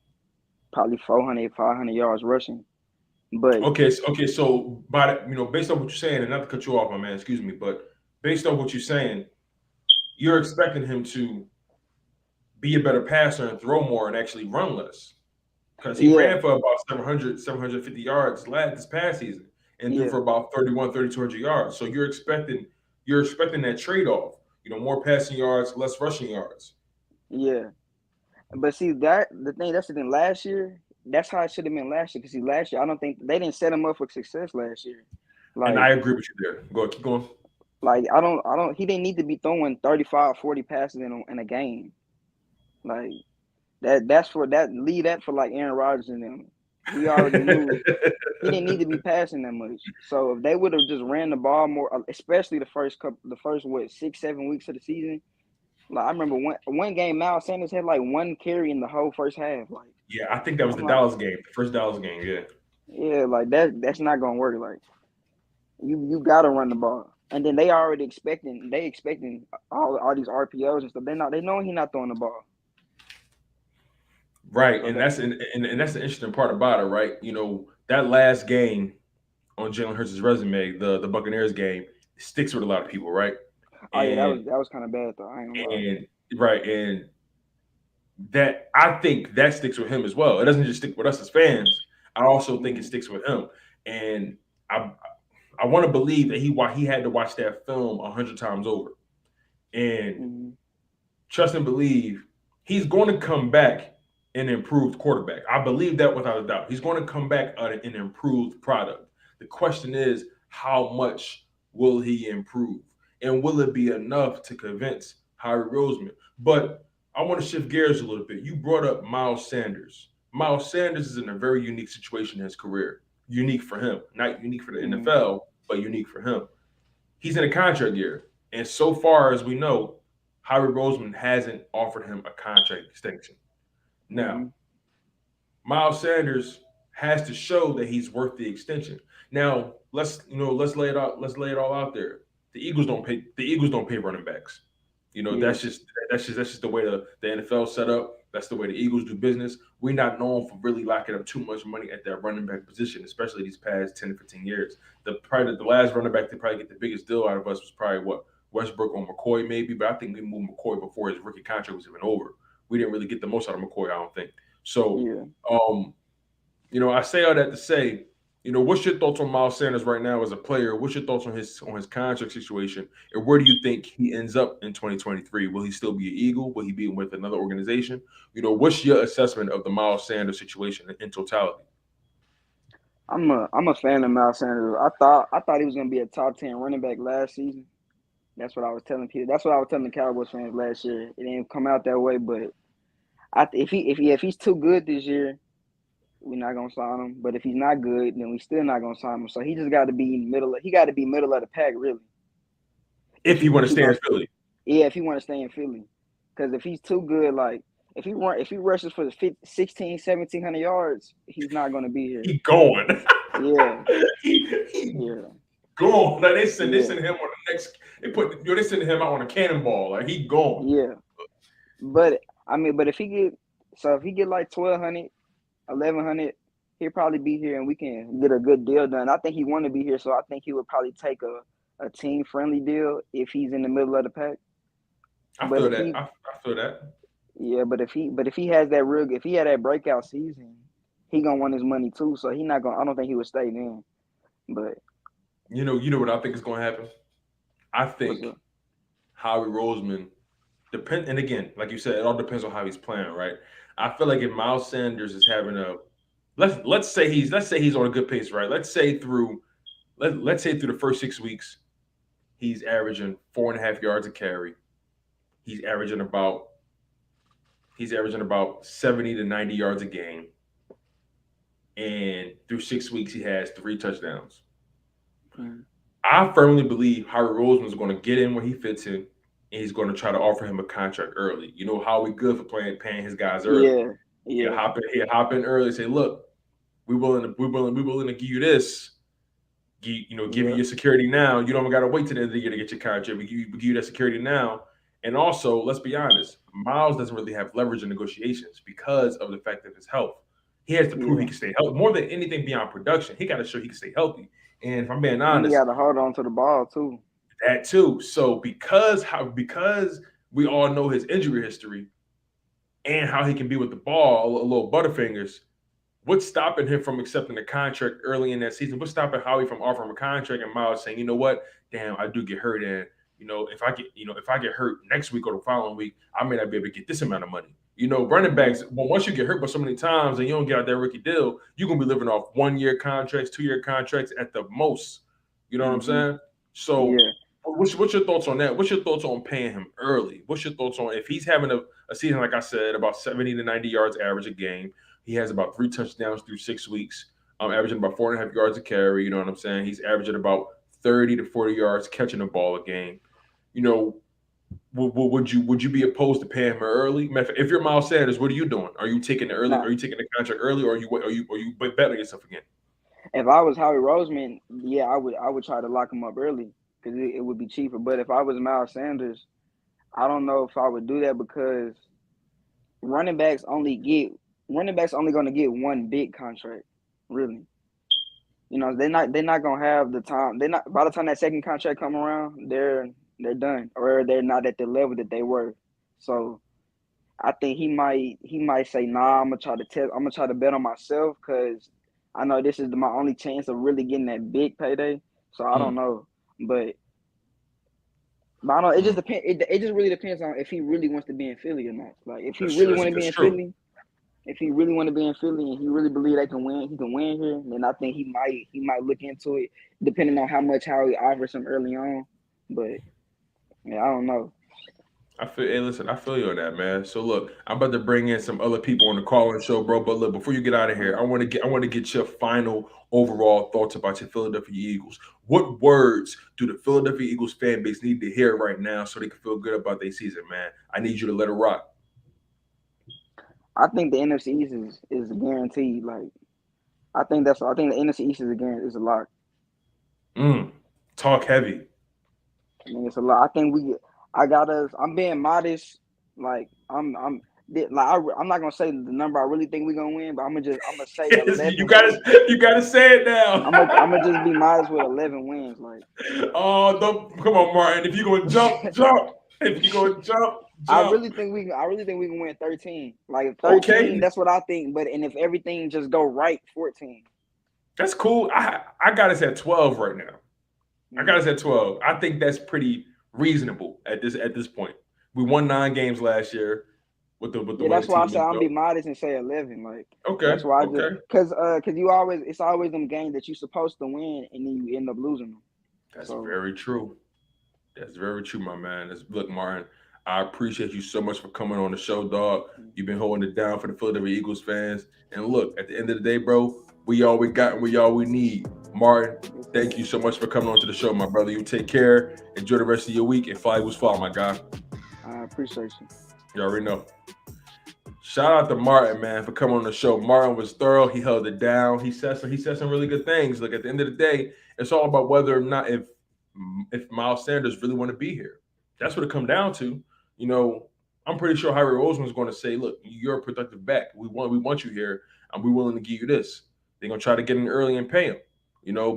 probably 400, 500 yards rushing. But Okay, so based on what you're saying, and not to cut you off, my man, excuse me, but based on what you're saying, you're expecting him to be a better passer and throw more and actually run less. Because he ran for about 750 yards this past season and threw for about 3,200 yards. So you're expecting that trade-off, more passing yards, less rushing yards. Yeah. But see that's the thing. Last year, that's how it should have been last year. Because last year, I don't think they didn't set him up for success last year. And I agree with you there. Go ahead, keep going. Like I don't. He didn't need to be throwing 35, 40 passes in a game. Like that's for that. Leave that for like Aaron Rodgers and them. We already knew he didn't need to be passing that much. So if they would have just ran the ball more, especially the first 6, 7 weeks of the season. Like I remember one game, Miles Sanders had like one carry in the whole first half. Like yeah, I think that was Dallas game, the first Dallas game. Yeah. Yeah, like that's not gonna work. Like you gotta run the ball, and then they expecting all these RPOs and stuff. They know he's not throwing the ball. Right, so and that's the interesting part about it, right? That last game on Jalen Hurts' resume, the Buccaneers game, sticks with a lot of people, right? Oh yeah, that was kind of bad though. I ain't gonna lie. Right, and that I think that sticks with him as well. It doesn't just stick with us as fans. I also think it sticks with him, and I want to believe that he had to watch that film 100 times over, and trust and believe he's going to come back an improved quarterback. I believe that without a doubt. He's going to come back an improved product. The question is, how much will he improve? And will it be enough to convince Howie Roseman? But I want to shift gears a little bit. You brought up Miles Sanders. Miles Sanders is in a very unique situation in his career. Unique for him. Not unique for the NFL, but unique for him. He's in a contract year. And so far as we know, Howie Roseman hasn't offered him a contract extension. Now, Miles Sanders has to show that he's worth the extension. Now, let's lay it out. Let's lay it all out there. The Eagles don't pay running backs. That's just the way the NFL set up. That's the way the Eagles do business. We're not known for really locking up too much money at that running back position, especially these past 10 to 15 years. The last running back to probably get the biggest deal out of us was probably Westbrook or McCoy maybe, but I think we moved McCoy before his rookie contract was even over. We didn't really get the most out of McCoy, I don't think. So, I say all that to say, what's your thoughts on Miles Sanders right now as a player? What's your thoughts on his contract situation? And where do you think he ends up in 2023? Will he still be an Eagle? Will he be with another organization? What's your assessment of the Miles Sanders situation in totality? I'm a fan of Miles Sanders. I thought he was going to be a top 10 running back last season. That's what I was telling people. That's what I was telling the Cowboys fans last year. It didn't come out that way, but if he's too good this year, we're not gonna sign him. But if he's not good, then we still not gonna sign him. So he just got to be middle. He got to be middle of the pack, really. If he want to stay in Philly. Yeah, if he want to stay in Philly, because if he's too good, like if he rushes for the 1,700 yards, he's not gonna be here. He going. Yeah. Yeah. Going. Like they send him on the next. They send him out on a cannonball. Like he going. Yeah. But if he get like 1,200, 1,100, he'll probably be here and we can get a good deal done. I think he want to be here, so I think he would probably take a team friendly deal if he's in the middle of the pack. I feel that. Yeah, but if he has that breakout season, he gonna want his money too. So he not gonna. I don't think he would stay then. But you know what I think is gonna happen. I think Howie Roseman depend. And again, like you said, it all depends on how he's playing, right? I feel like if Miles Sanders is having let's say he's on a good pace, right? Let's say through the first 6 weeks, he's averaging 4.5 yards a carry. He's averaging about 70 to 90 yards a game. And through 6 weeks, he has 3 touchdowns. I firmly believe Howie Roseman is going to get in where he fits in and he's going to try to offer him a contract early. You know how we good for paying his guys early. Yeah. He'll hop in early and say, "Look, we're willing to give you this. Give you your security now. You don't got to wait till the end of the year to get your contract. We give you that security now." And also, let's be honest, Miles doesn't really have leverage in negotiations because of the fact of his health. He has to prove he can stay healthy. More than anything beyond production, he got to show he can stay healthy. And if I'm being honest, he got to hold on to the ball too. That too. So because we all know his injury history and how he can be with the ball, a little butterfingers, what's stopping him from accepting a contract early in that season? What's stopping Howie from offering him a contract and Miles saying, you know what, damn, I do get hurt, and if I get hurt next week or the following week, I may not be able to get this amount of money. Running backs, well, once you get hurt by so many times and you don't get out that rookie deal, you're gonna be living off 1-year contracts, 2-year contracts at the most. You know what I'm saying? So what's your thoughts on that? What's your thoughts on paying him early? What's your thoughts on if he's having a season, like I said, about 70 to 90 yards average a game? He has about 3 touchdowns through 6 weeks, averaging about 4.5 yards a carry. You know what I'm saying? He's averaging about 30 to 40 yards catching the ball a game. Would you be opposed to paying him early? If you're Miles Sanders, what are you doing? Are you taking the early? Are you taking the contract early, or are you betting yourself again? If I was Howie Roseman, yeah, I would try to lock him up early because it would be cheaper. But if I was Miles Sanders, I don't know if I would do that because running backs only going to get one big contract, really. They're not gonna have the time. By the time that second contract come around, they're done, or they're not at the level that they were. So I think he might say, nah, I'm gonna try to bet on myself because I know this is my only chance of really getting that big payday. So I don't know, but I don't know. It just depends. It just really depends on if he really wants to be in Philly or not. Like if he really want to be in Philly. If he really want to be in Philly and he really believe he can win here, then I think he might look into it, depending on how much Howie offers him early on. But yeah, I don't know. I feel you on that, man. So look, I'm about to bring in some other people on the call-in show, bro. But look, before you get out of here, I want to get your final overall thoughts about your Philadelphia Eagles. What words do the Philadelphia Eagles fan base need to hear right now so they can feel good about their season, man? I need you to let it rock. I think the NFC East is guaranteed. Like, I think the NFC East is a lock. Talk heavy. I mean, it's a lot. I think I'm being modest. Like, I'm not gonna say the number I really think we're gonna win, but I'm gonna say 11. You gotta say it now. I'm gonna just be modest with 11 wins. Like, come on, Martin. If you're gonna jump. If you're gonna jump. I really think we can win 13. Like 13, okay. That's what I think. And if everything just go right, 14. That's cool. I got us at 12 right now. I got us at 12. I think that's pretty reasonable at this point. We won 9 games last year with the that's why I said I'll be modest and say 11. Like, okay, that's why because it's always them games that you're supposed to win and then you end up losing them. That's very true. That's very true, my man. Look, Martin, I appreciate you so much for coming on the show, dog. You've been holding it down for the Philadelphia Eagles fans. And look, at the end of the day, bro, we all we got and we all we need. Martin, thank you so much for coming on to the show, my brother. You take care. Enjoy the rest of your week and fly was fall, my guy. I appreciate you. You already know. Shout out to Martin, man, for coming on the show. Martin was thorough. He held it down. He said some really good things. Look, at the end of the day, it's all about whether or not if Miles Sanders really want to be here. That's what it comes down to. I'm pretty sure Howie Roseman is going to say, look, you're a productive back. We want you here, and we're willing to give you this. They're going to try to get in early and pay him,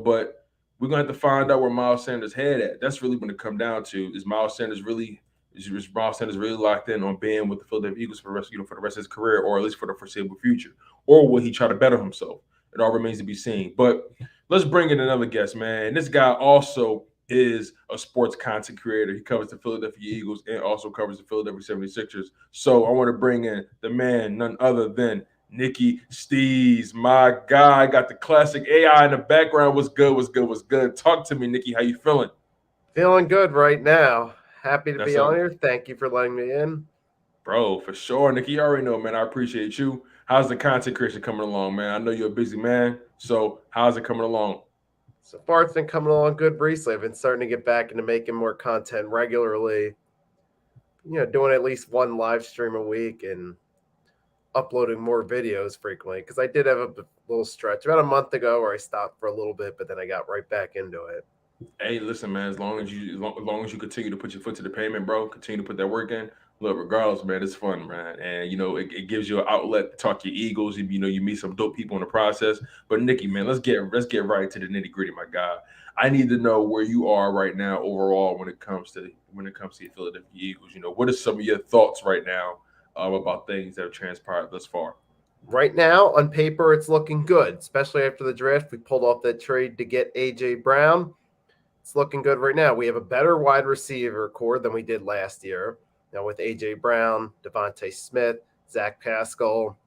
but we're going to have to find out where Miles Sanders' head at. That's really going to come down to, is Miles Sanders really locked in on being with the Philadelphia Eagles for the rest of his career, or at least for the foreseeable future? Or will he try to better himself? It all remains to be seen. But let's bring in another guest, man. This guy also is a sports content creator. He covers the Philadelphia Eagles and also covers the Philadelphia 76ers. So I want to bring in the man, none other than Nicky Stees, my guy. Got the classic AI in the background. What's good? Talk to me, Nicky. How you feeling? Feeling good right now. Happy to be on here. Thank you for letting me in. Bro, for sure. Nicky, you already know, man. I appreciate you. How's the content creation coming along, man? I know you're a busy man. So how's it coming along? So far, it's been coming along good recently. I've been starting to get back into making more content regularly. doing at least one live stream a week and uploading more videos frequently, because I did have a little stretch about a month ago where I stopped for a little bit, but then I got right back into it. Hey, listen, man. As long as you continue to put your foot to the pavement, bro, continue to put that work in. Look, regardless, man, it's fun, man, and it gives you an outlet to talk to your Eagles. You meet some dope people in the process. But Nikki, man, let's get right to the nitty gritty, my guy. I need to know where you are right now overall when it comes to your Philadelphia Eagles. What are some of your thoughts right now about things that have transpired thus far? Right now, on paper, it's looking good, especially after the draft. We pulled off that trade to get A.J. Brown. It's looking good right now. We have a better wide receiver core than we did last year. Now with A.J. Brown, Devonta Smith, Zach Pascal,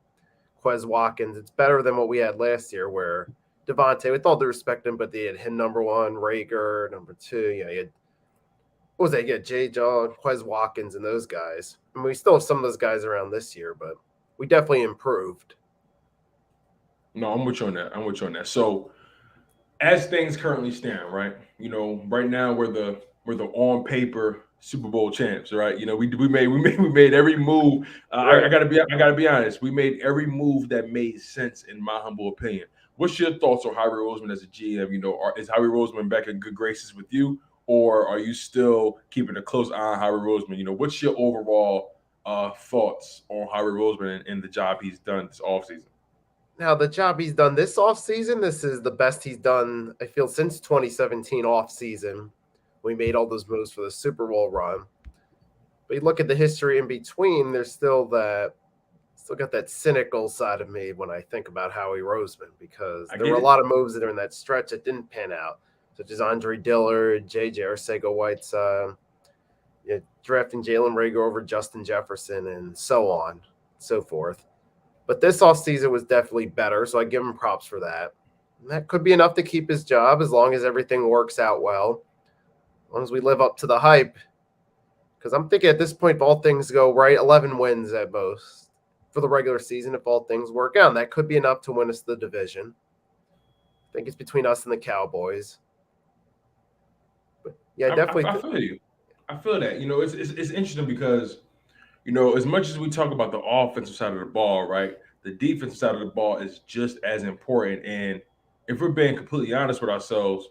Quez Watkins, it's better than what we had last year where Devonta, with all due respect to him, but they had him number one, Rager, number two. You had, what was that? You had Jay John, Quez Watkins, and those guys. I mean, we still have some of those guys around this year, but we definitely improved. No, I'm with you on that. So, as things currently stand, right? Right now we're the on paper Super Bowl champs, right? We made every move. Right. I gotta be honest. We made every move that made sense, in my humble opinion. What's your thoughts on Howie Roseman as a GM? Is Howie Roseman back in good graces with you, or are you still keeping a close eye on Howie Roseman? What's your overall thoughts on Howie Roseman and the job he's done this offseason? Now, the job he's done this offseason, this is the best he's done, I feel, since 2017 offseason. We made all those moves for the Super Bowl run. But you look at the history in between, there's still got that cynical side of me when I think about Howie Roseman, because there were a lot of moves that are in that stretch that didn't pan out, such as Andre Dillard, J.J. Arcega-Whiteside, drafting Jalen Rager over Justin Jefferson, and so on and so forth. But this offseason was definitely better, so I give him props for that. And that could be enough to keep his job as long as everything works out well, as long as we live up to the hype. Because I'm thinking at this point, if all things go right, 11 wins at most for the regular season, if all things work out. And that could be enough to win us the division. I think it's between us and the Cowboys. But yeah, definitely. I feel you. I feel that. It's interesting because as much as we talk about the offensive side of the ball, right, the defensive side of the ball is just as important. And if we're being completely honest with ourselves,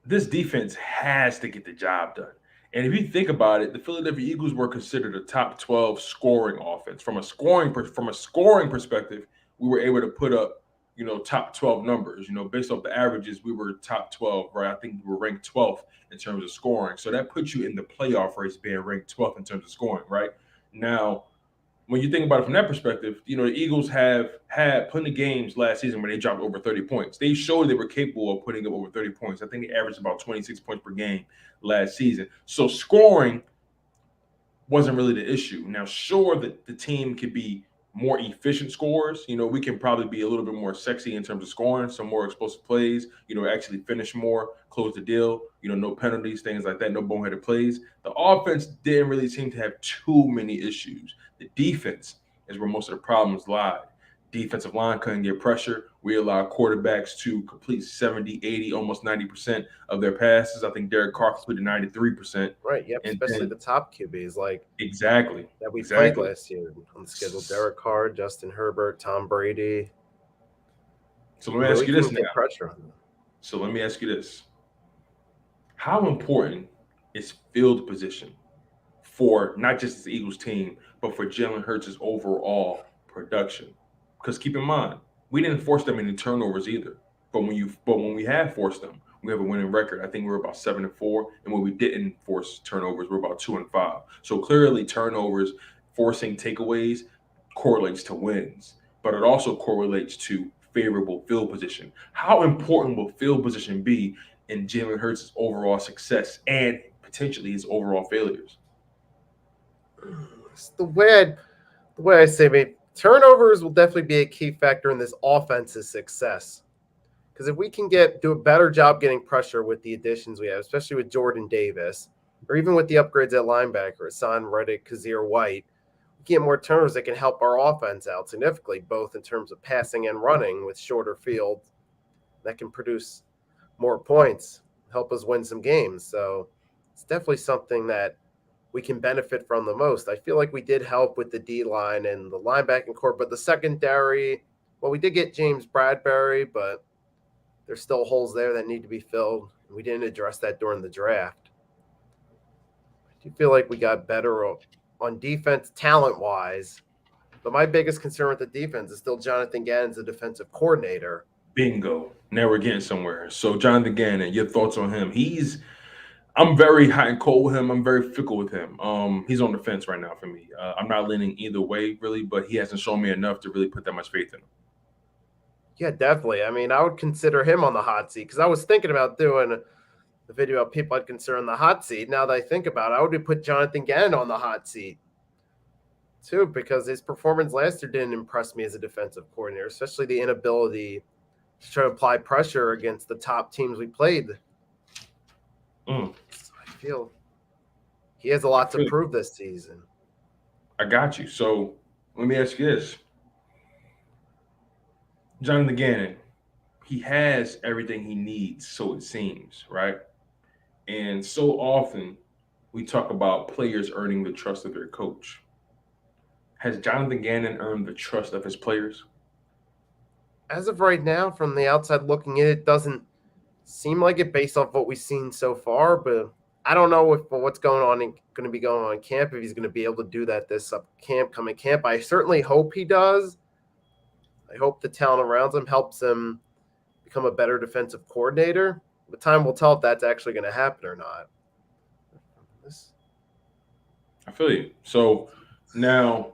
this defense has to get the job done. And if you think about it, the Philadelphia Eagles were considered a top 12 scoring offense. From a scoring perspective, we were able to put up, top 12 numbers. Based off the averages, we were top 12, right? I think we were ranked 12th in terms of scoring. So that puts you in the playoff race being ranked 12th in terms of scoring, right? Now, when you think about it from that perspective, the Eagles have had plenty of games last season where they dropped over 30 points. They showed they were capable of putting up over 30 points. I think they averaged about 26 points per game last season. So scoring wasn't really the issue. Now, sure that the team could be more efficient scorers. We can probably be a little bit more sexy in terms of scoring, some more explosive plays, actually finish more, close the deal, no penalties, things like that, no boneheaded plays. The offense didn't really seem to have too many issues. The defense is where most of the problems lie. Defensive line couldn't get pressure. We allowed quarterbacks to complete 70, 80, almost 90% of their passes. I think Derek Carr completed 93%. Right, yep, especially the top QBs exactly that we played last year on the schedule. Derek Carr, Justin Herbert, Tom Brady. So let me ask you this now. Pressure on them. So let me ask you this. How important is field position for not just the Eagles team, but for Jalen Hurts' overall production? Because keep in mind, we didn't force them any turnovers either. But when we have forced them, we have a winning record. I think we're about 7-4, and when we didn't force turnovers, we're about 2-5. So clearly, turnovers, forcing takeaways, correlates to wins, but it also correlates to favorable field position. How important will field position be in Jalen Hurts' overall success and potentially his overall failures? It's the way I say, turnovers will definitely be a key factor in this offense's success. Because if we can do a better job getting pressure with the additions we have, especially with Jordan Davis, or even with the upgrades at linebacker, Hassan Reddick, Kazir White, we get more turnovers that can help our offense out significantly, both in terms of passing and running with shorter field that can produce more points, help us win some games. So it's definitely something that we can benefit from the most. I feel like we did help with the D-line and the linebacking core, but the secondary, well, we did get James Bradberry, but there's still holes there that need to be filled. And we didn't address that during the draft. I do feel like we got better on defense talent-wise, but my biggest concern with the defense is still Jonathan Gannon's the defensive coordinator. Bingo. Now we're getting somewhere. So Jonathan Gannon, your thoughts on him? I'm very hot and cold with him. I'm very fickle with him. He's on the fence right now for me. I'm not leaning either way, really, but he hasn't shown me enough to really put that much faith in him. Yeah, definitely. I mean, I would consider him on the hot seat because I was thinking about doing the video of people I'd consider on the hot seat. Now that I think about it, I would put Jonathan Gannon on the hot seat too, because his performance last year didn't impress me as a defensive coordinator, especially the inability to try to apply pressure against the top teams we played. So I feel he has a lot to prove this season. I got you. So let me ask you this. Jonathan Gannon, he has everything he needs, so it seems, right? And so often we talk about players earning the trust of their coach. Has Jonathan Gannon earned the trust of his players? As of right now, from the outside looking in, it doesn't seem like it based off what we've seen so far, but I don't know what's going to be going on in camp, if he's going to be able to do that this coming camp. I certainly hope he does. I hope the talent around him helps him become a better defensive coordinator. But time will tell if that's actually going to happen or not. I feel you. So now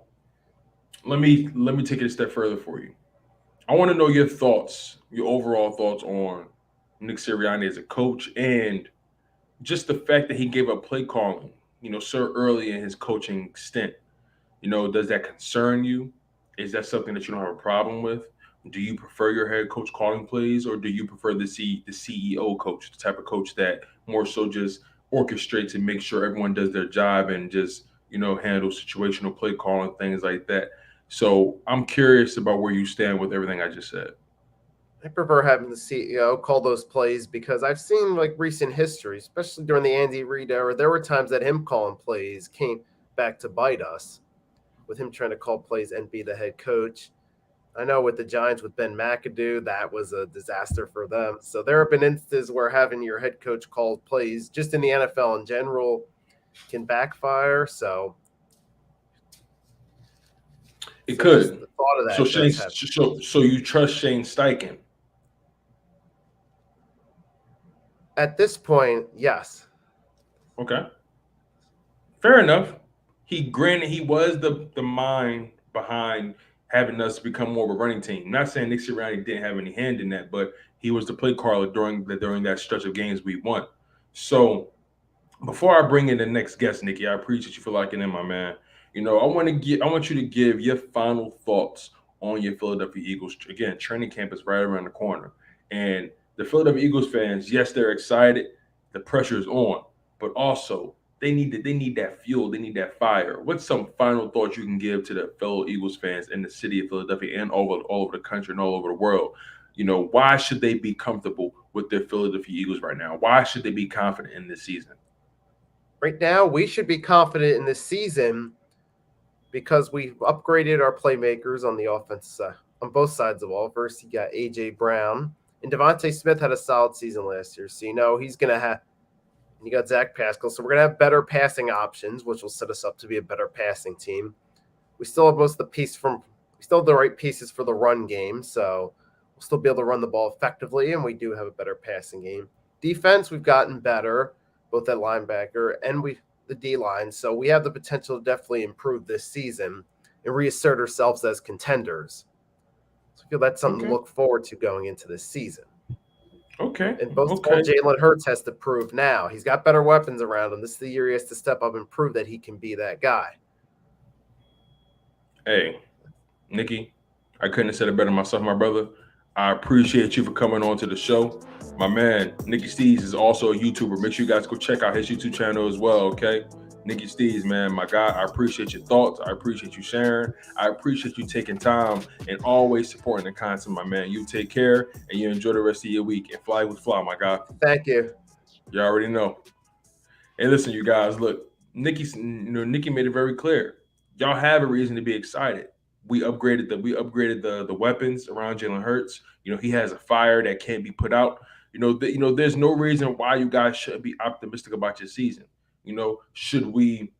let me take it a step further for you. I want to know your thoughts, your overall thoughts on Nick Sirianni as a coach, and just the fact that he gave up play calling, so early in his coaching stint. Does that concern you? Is that something that you don't have a problem with? Do you prefer your head coach calling plays, or do you prefer the CEO coach, the type of coach that more so just orchestrates and makes sure everyone does their job and just, handles situational play calling, things like that? So I'm curious about where you stand with everything I just said. I prefer having the CEO call those plays because I've seen recent history, especially during the Andy Reid era, there were times that him calling plays came back to bite us with him trying to call plays and be the head coach. I know with the Giants with Ben McAdoo, that was a disaster for them. So there have been instances where having your head coach call plays just in the NFL in general can backfire. So it could. The thought of that. So you trust Shane Steichen? At this point, yes. Okay. Fair enough. He was the mind behind having us become more of a running team. Not saying Nick Sirianni didn't have any hand in that, but he was the play caller during that stretch of games we won. So before I bring in the next guest, Nikki, I appreciate you for locking in, my man. I want you to give your final thoughts on your Philadelphia Eagles. Again, training camp is right around the corner. And the Philadelphia Eagles fans, yes, they're excited. The pressure is on, but also they need that fuel. They need that fire. What's some final thoughts you can give to the fellow Eagles fans in the city of Philadelphia and all over the country and all over the world? Why should they be comfortable with their Philadelphia Eagles right now? Why should they be confident in this season? Right now, we should be confident in this season because we've upgraded our playmakers on the offense side, on both sides of the ball. First, you got A.J. Brown. And Devonta Smith had a solid season last year. So, he's going to have – you got Zach Pascal. So, we're going to have better passing options, which will set us up to be a better passing team. We still have most of the we still have the right pieces for the run game. So, we'll still be able to run the ball effectively, and we do have a better passing game. Defense, we've gotten better, both at linebacker and the D-line. So, we have the potential to definitely improve this season and reassert ourselves as contenders. So I feel that's something to look forward to going into this season. Okay. And Jalen Hurts has to prove now. He's got better weapons around him. This is the year he has to step up and prove that he can be that guy. Hey, Nikki, I couldn't have said it better myself, my brother. I appreciate you for coming on to the show. My man, Nicky Stees, is also a YouTuber. Make sure you guys go check out his YouTube channel as well, okay? Nicky Stees, man, my guy, I appreciate your thoughts. I appreciate you sharing. I appreciate you taking time and always supporting the content, my man. You take care and you enjoy the rest of your week. And fly with fly, my guy. Thank you. You already know. Hey, listen, you guys. Look, Nikki made it very clear. Y'all have a reason to be excited. We upgraded the weapons around Jalen Hurts. He has a fire that can't be put out. There's no reason why you guys shouldn't be optimistic about your season. Should we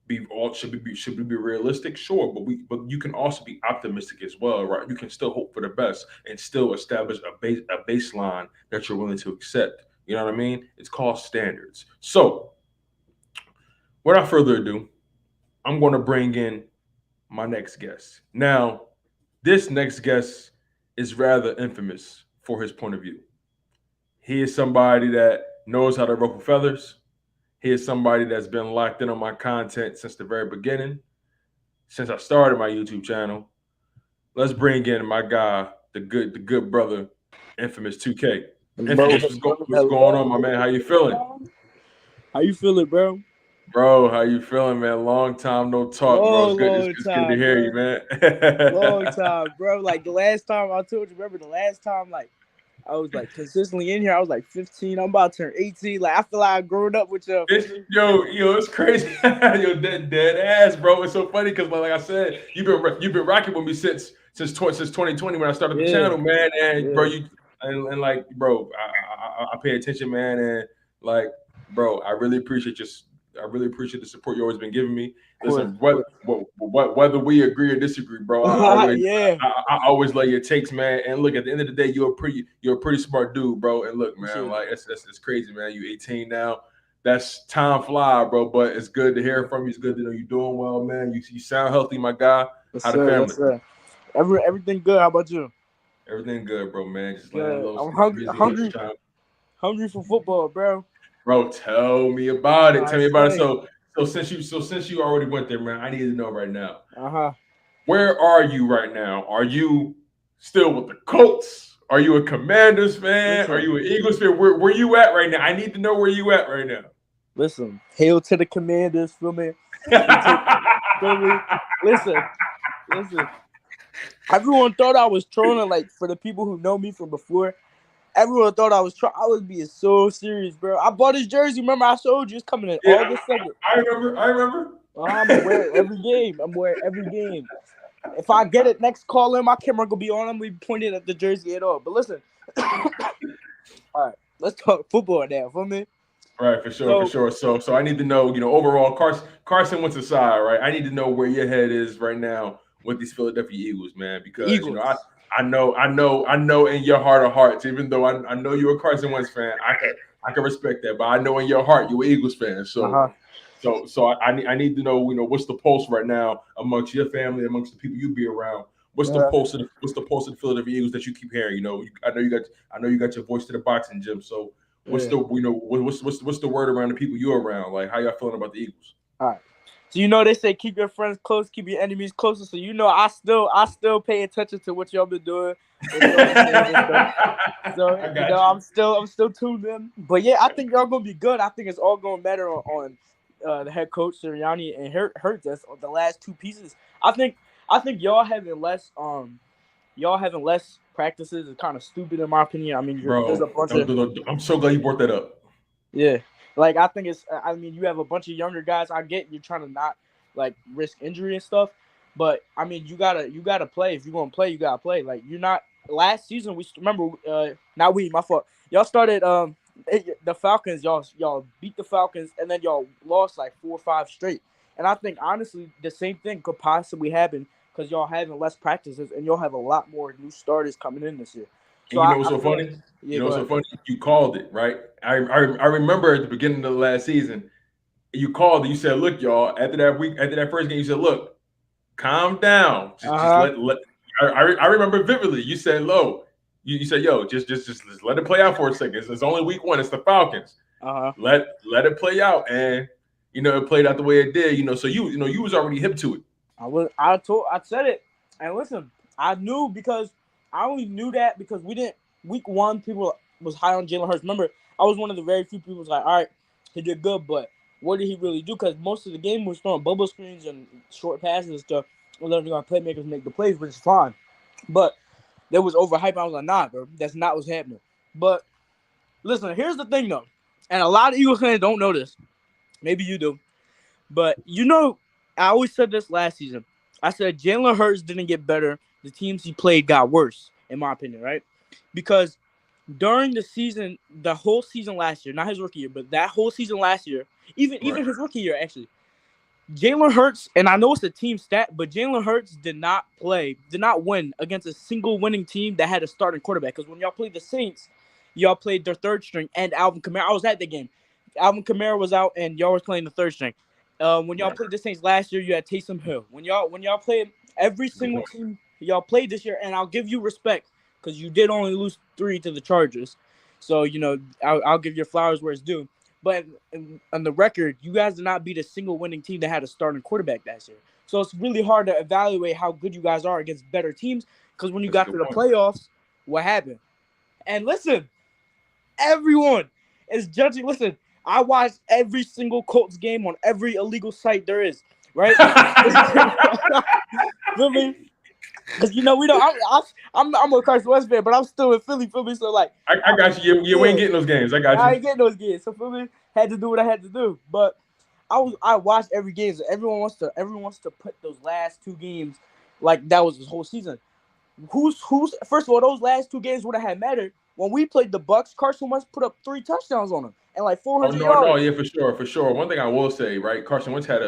be realistic? Sure, but you can also be optimistic as well, right? You can still hope for the best and still establish a baseline that you're willing to accept. You know what I mean? It's called standards. So, without further ado, I'm going to bring in my next guest. Now, this next guest is rather infamous for his point of view. He is somebody that knows how to ruffle feathers. He is somebody that's been locked in on my content since the very beginning, since I started my YouTube channel. Let's bring in my guy, the good brother, Infamous 2K. Infamous, what's going on, my man? How you feeling? How you feeling, bro? Bro, how you feeling, man? Long time no talk, bro. It's good to hear you, man. Long time, bro. Like the last time I told you, remember the last time, like I was like consistently in here. I was like 15. I'm about to turn 18. Like I feel like I've grown up with you. Yo, it's crazy. Yo, dead ass, bro. It's so funny because, like I said, you've been rocking with me since 2020 when I started the channel, man. And bro, like, bro, I pay attention, man, and like, bro, I really appreciate the support you always been giving me. Listen, whether we agree or disagree, bro, I always love your takes, man. And look, at the end of the day, you're a pretty smart dude, bro. And look, man, like it's crazy, man. You 18 now. That's time fly, bro. But it's good to hear from you. It's good to know you're doing well, man. You sound healthy, my guy. How the family? Yes, everything good. How about you? Everything good, bro, man. Just I'm hungry for football, bro. Bro, tell me about it. Tell me about it. So since you already went there, man, I need to know right now. Where are you right now? Are you still with the Colts? Are you a Commanders fan? Are you an Eagles fan? Where you at right now? I need to know where you at right now. Listen, hail to the Commanders, feel me? Listen. Everyone thought I was trolling, like for the people who know me from before. Everyone thought I was being so serious, bro. I bought his jersey. Remember, I showed you. It's coming in August 2nd. I remember. I'm wearing every game. I'm wearing every game. If I get it next call in, my camera gonna be on. I'm gonna be pointing at the jersey at all. But listen, all right, let's talk football now, for me. Right, for sure. So I need to know, overall, Carson Wentz aside, right? I need to know where your head is right now with these Philadelphia Eagles, man, because I know in your heart of hearts, even though I know you're a Carson Wentz fan, I can respect that, but I know in your heart you're an Eagles fan. So I need to know, what's the pulse right now amongst your family, amongst the people you be around. What's the pulse of the Philadelphia Eagles that you keep hearing? I know you got your voice to the boxing gym. So what's the what's the word around the people you're around? Like, how y'all feeling about the Eagles? All right. So they say keep your friends close, keep your enemies closer. So I still pay attention to what y'all been doing. I'm still tuned in. But yeah, I think y'all gonna be good. I think it's all gonna matter on the head coach Syrian and Hurts. That's the last two pieces. I think y'all having less practices is kind of stupid in my opinion. I mean, there's a bunch of. I'm so glad you brought that up. Yeah. Like, I think you have a bunch of younger guys. I get you're trying to not, like, risk injury and stuff. But, I mean, you gotta play. If you're going to play, you got to play. Like, you're not – last season, my fault. Y'all started the Falcons. Y'all beat the Falcons, and then y'all lost, like, 4 or 5 straight. And I think, honestly, the same thing could possibly happen because y'all having less practices, and y'all have a lot more new starters coming in this year. So what's so funny? What's so funny? You called it, right? I remember at the beginning of the last season, you called it. You said, "Look, y'all." After that first game, you said, "Look, calm down. Just let." I remember vividly. You said, "Low." You said, "Yo, just let it play out for a second. It's only week 1. It's the Falcons. Let it play out." And it played out the way it did. So you was already hip to it. I said it, and listen, I knew because. I only knew that because week 1, people was high on Jalen Hurts. Remember, I was one of the very few people who was like, all right, he did good, but what did he really do? Because most of the game was throwing bubble screens and short passes and stuff. We're letting our playmakers make the plays, which is fine. But there was overhype. I was like, nah, bro, that's not what's happening. But listen, here's the thing, though, and a lot of Eagles fans don't know this. Maybe you do. But, I always said this last season. I said Jalen Hurts didn't get better. The teams he played got worse, in my opinion, right? Because during the season, the whole season last year, not his rookie year, but that whole season last year, even his rookie year, actually, Jalen Hurts, and I know it's a team stat, but Jalen Hurts did not win against a single winning team that had a starting quarterback. Because when y'all played the Saints, y'all played their third string and Alvin Kamara. I was at the game. Alvin Kamara was out, and y'all was playing the third string. When y'all played the Saints last year, you had Taysom Hill. When y'all played every single team y'all played this year, and I'll give you respect because you did only lose 3 to the Chargers. So, I'll give your flowers where it's due. But on the record, you guys did not beat a single winning team that had a starting quarterback last year. So it's really hard to evaluate how good you guys are against better teams because when you got to the playoffs, what happened? And listen, everyone is judging. Listen, I watched every single Colts game on every illegal site there is, right? Feel me? Because we don't. I'm a Carson Wentz fan, but I'm still in Philly. Feel me? So like, I got you. You ain't getting those games. I got you. I ain't getting those games. So feel me? Had to do what I had to do. But I watched every game. So everyone wants to put those last 2 games like that was his whole season. Who's first of all, those last 2 games would have had mattered. When we played the Bucks, Carson Wentz put up 3 touchdowns on them and like 400 yards. No, yeah, for sure. One thing I will say, right? Carson Wentz had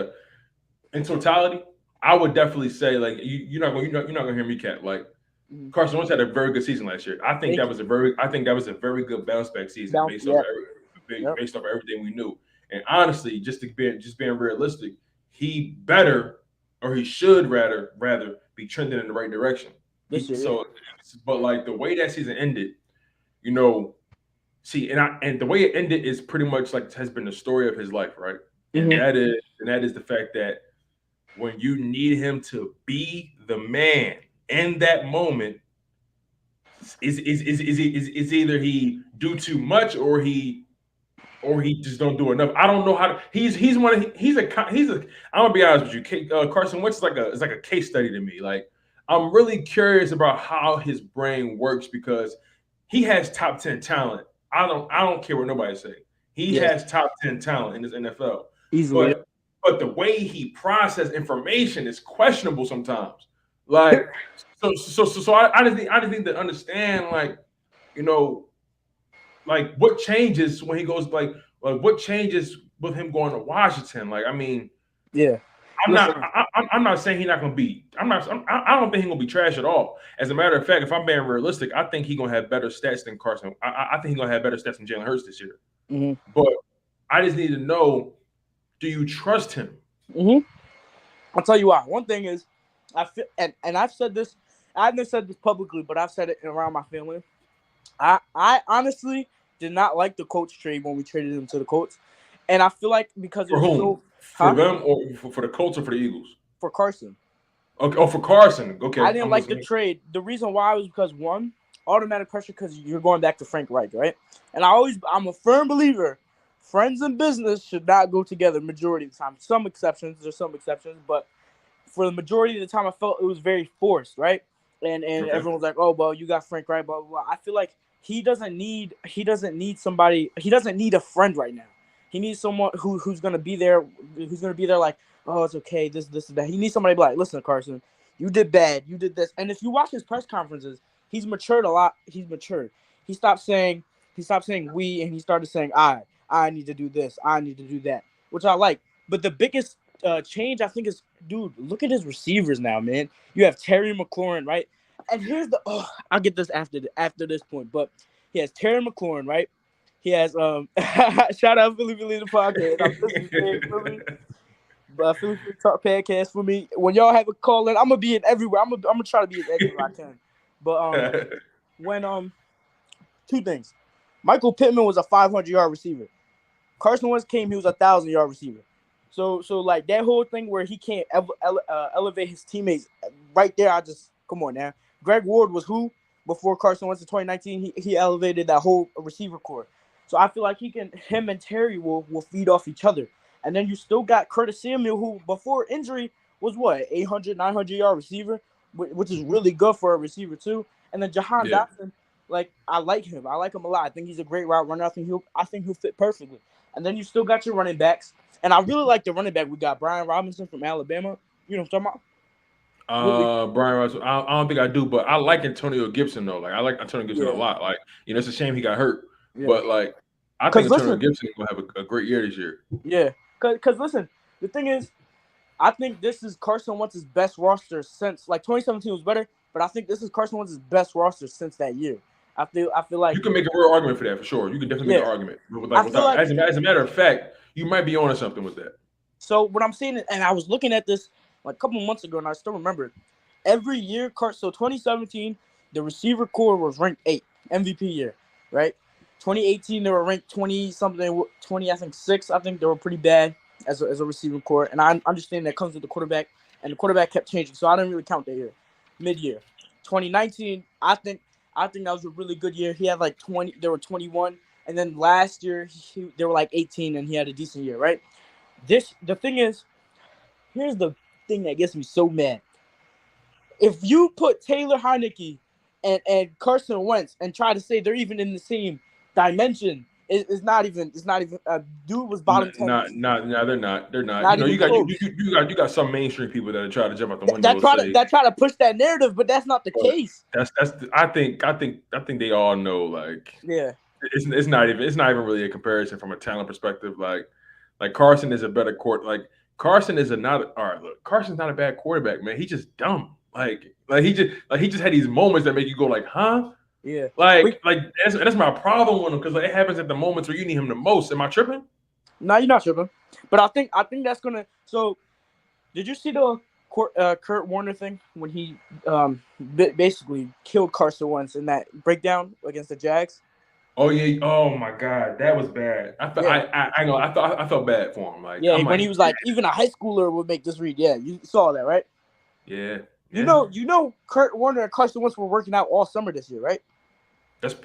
in totality, I would definitely say like you're not gonna hear me, Cat. Like Carson Wentz had a very good season last year. I think that was a very good bounce back season based off everything we knew. And honestly, just being realistic, he should rather be trending in the right direction. But like the way that season ended, and the way it ended is pretty much like has been the story of his life, right? And that is the fact that when you need him to be the man in that moment, is either he do too much or he just don't do enough. I don't know how to. I'm gonna be honest with you. Carson Wentz is like a case study to me. Like I'm really curious about how his brain works because he has top 10 talent. I don't care what nobody say. He has top 10 talent in this NFL. Easily. But the way he processes information is questionable sometimes. Like, so I just need to understand, like, like what changes when he goes, like what changes with him going to Washington? Like, I mean, yeah. I'm not saying he's not gonna be. I don't think he's gonna be trash at all. As a matter of fact, if I'm being realistic, I think he's gonna have better stats than Carson. I think he's gonna have better stats than Jalen Hurts this year. Mm-hmm. But I just need to know: do you trust him? Mm-hmm. I'll tell you why. One thing is, I feel, and I've said this. I haven't said this publicly, but I've said it around my family. I honestly did not like the Colts trade when we traded him to the Colts, and I feel like because for whom? For them or for the Colts or for the Eagles? For Carson. Okay. Oh, for Carson. Okay. I didn't like the trade. The reason why was because one, automatic pressure because you're going back to Frank Reich, right? And I'm a firm believer. Friends and business should not go together majority of the time. There's some exceptions, but for the majority of the time, I felt it was very forced, right? And everyone was like, "Oh, well, you got Frank Reich, blah blah blah." I feel like he doesn't need somebody. He doesn't need a friend right now. He needs someone who's gonna be there. Who's gonna be there like, "Oh, it's okay. This and that." He needs somebody to be like, "Listen, Carson, you did bad. You did this." And if you watch his press conferences, he's matured a lot. He's matured. He stopped saying we and he started saying I need to do this. I need to do that, which I like. But the biggest change I think is, dude, look at his receivers now, man. You have Terry McLaurin, right? And here's I'll get this after this point, but he has Terry McLaurin, right? He has shout out Philly the podcast. I'm listening for me. But Philly Talk podcast for me. When y'all have a call in, I'm gonna be in everywhere. I'm gonna try to be as everywhere I can. But when two things. Michael Pittman was a 500-yard receiver. Carson Wentz came, he was a 1,000-yard receiver. So like that whole thing where he can't elevate his teammates right there. Come on now. Greg Ward was who before Carson Wentz in 2019? He elevated that whole receiver core. So I feel like him and Terry will feed off each other. And then you still got Curtis Samuel, who before injury was what, 800, 900-yard receiver, which is really good for a receiver too. And then Jahan Dotson, like I like him a lot. I think he's a great route runner. I think he'll fit perfectly. and then you still got your running backs. And I really like the running back we got, Brian Robinson from Alabama. You know what I'm talking about? Brian Russell. I don't think I do, but I like Antonio Gibson though. Like I like Antonio Gibson a lot. Like it's a shame he got hurt, but like I think Antonio Gibson will have a great year this year. Yeah, because listen, the thing is, I think this is Carson Wentz's best roster since 2017 was better, but I think this is Carson Wentz's best roster since that year. I feel like you can make a real argument for that for sure. You can definitely make an argument. As a matter of fact, you might be onto something with that. So what I'm saying, and I was looking at this like a couple months ago, and I still remember every year. So 2017, the receiver core was ranked 8, MVP year, right? 2018, they were ranked 20-something, 20, I think 6. I think they were pretty bad as a receiving core, and I understand that comes with the quarterback, and the quarterback kept changing, so I didn't really count that year. Mid-year, 2019, I think that was a really good year. He had like 20. They were 21, and then last year they were like 18, and he had a decent year, right? The thing is, here's the thing that gets me so mad. If you put Taylor Heineke and Carson Wentz and try to say they're even in the same dimension, it's not even. Dude was bottom 10. No, they're not. They're not. You got some mainstream people that try to jump out the window. That try to push that narrative, but that's not the case. I think they all know. Like, yeah, it's not even really a comparison from a talent perspective. Like Carson is a better Carson's not a bad quarterback, man. He's just dumb. Like he just had these moments that make you go like, huh? Yeah. Like that's my problem with him, because it happens at the moments where you need him the most. Am I tripping? No, you're not tripping. But I think that's gonna. So, did you see the Kurt Warner thing when he basically killed Carson Wentz in that breakdown against the Jags? Oh yeah! Oh my God, that was bad. I felt bad for him. Like, he was like, even a high schooler would make this read. Yeah, you saw that, right? Yeah. You know, Kurt Warner and Carson Wentz were working out all summer this year, right? That's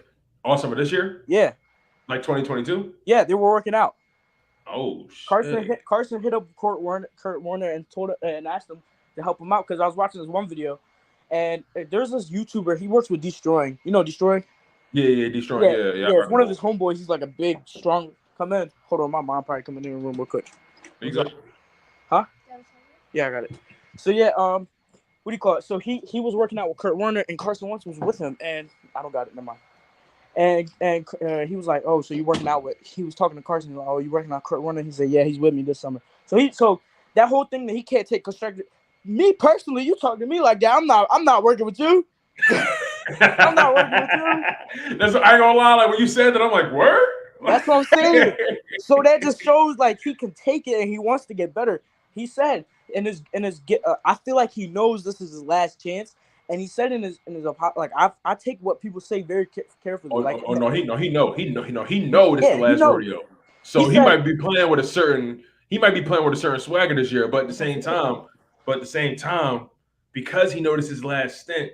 all summer this year. Yeah. Like 2022. Yeah, they were working out. Oh shit. Carson hit up Kurt Warner and asked him to help him out, because I was watching this one video, and there's this YouTuber. He works with Destroying. You know Destroying? Yeah, Destroying. Yeah. It's one of his homeboys. He's like a big, strong. Come in. Hold on, my mom probably coming in the room real quick. You good? Huh? Yeah, I got it. So yeah, what do you call it? So he was working out with Kurt Warner, and Carson Wentz was with him, and I don't got it. Never mind. And he was like, oh, so you working out with? He was talking to Carson. Like, oh, you working out with Kurt Warner? He said, yeah, he's with me this summer. So that whole thing that he can't take constructive. Me personally, you talking to me like that? I'm not working with you. I'm not working with you. I ain't gonna lie. Like when you said that, I'm like, word. That's what I'm saying. So that just shows like he can take it and he wants to get better. He said I feel like he knows this is his last chance, and he said in his like I take what people say very carefully. He know this is the last rodeo. So he might be playing with a certain swagger this year, but at the same time, because he noticed his last stint,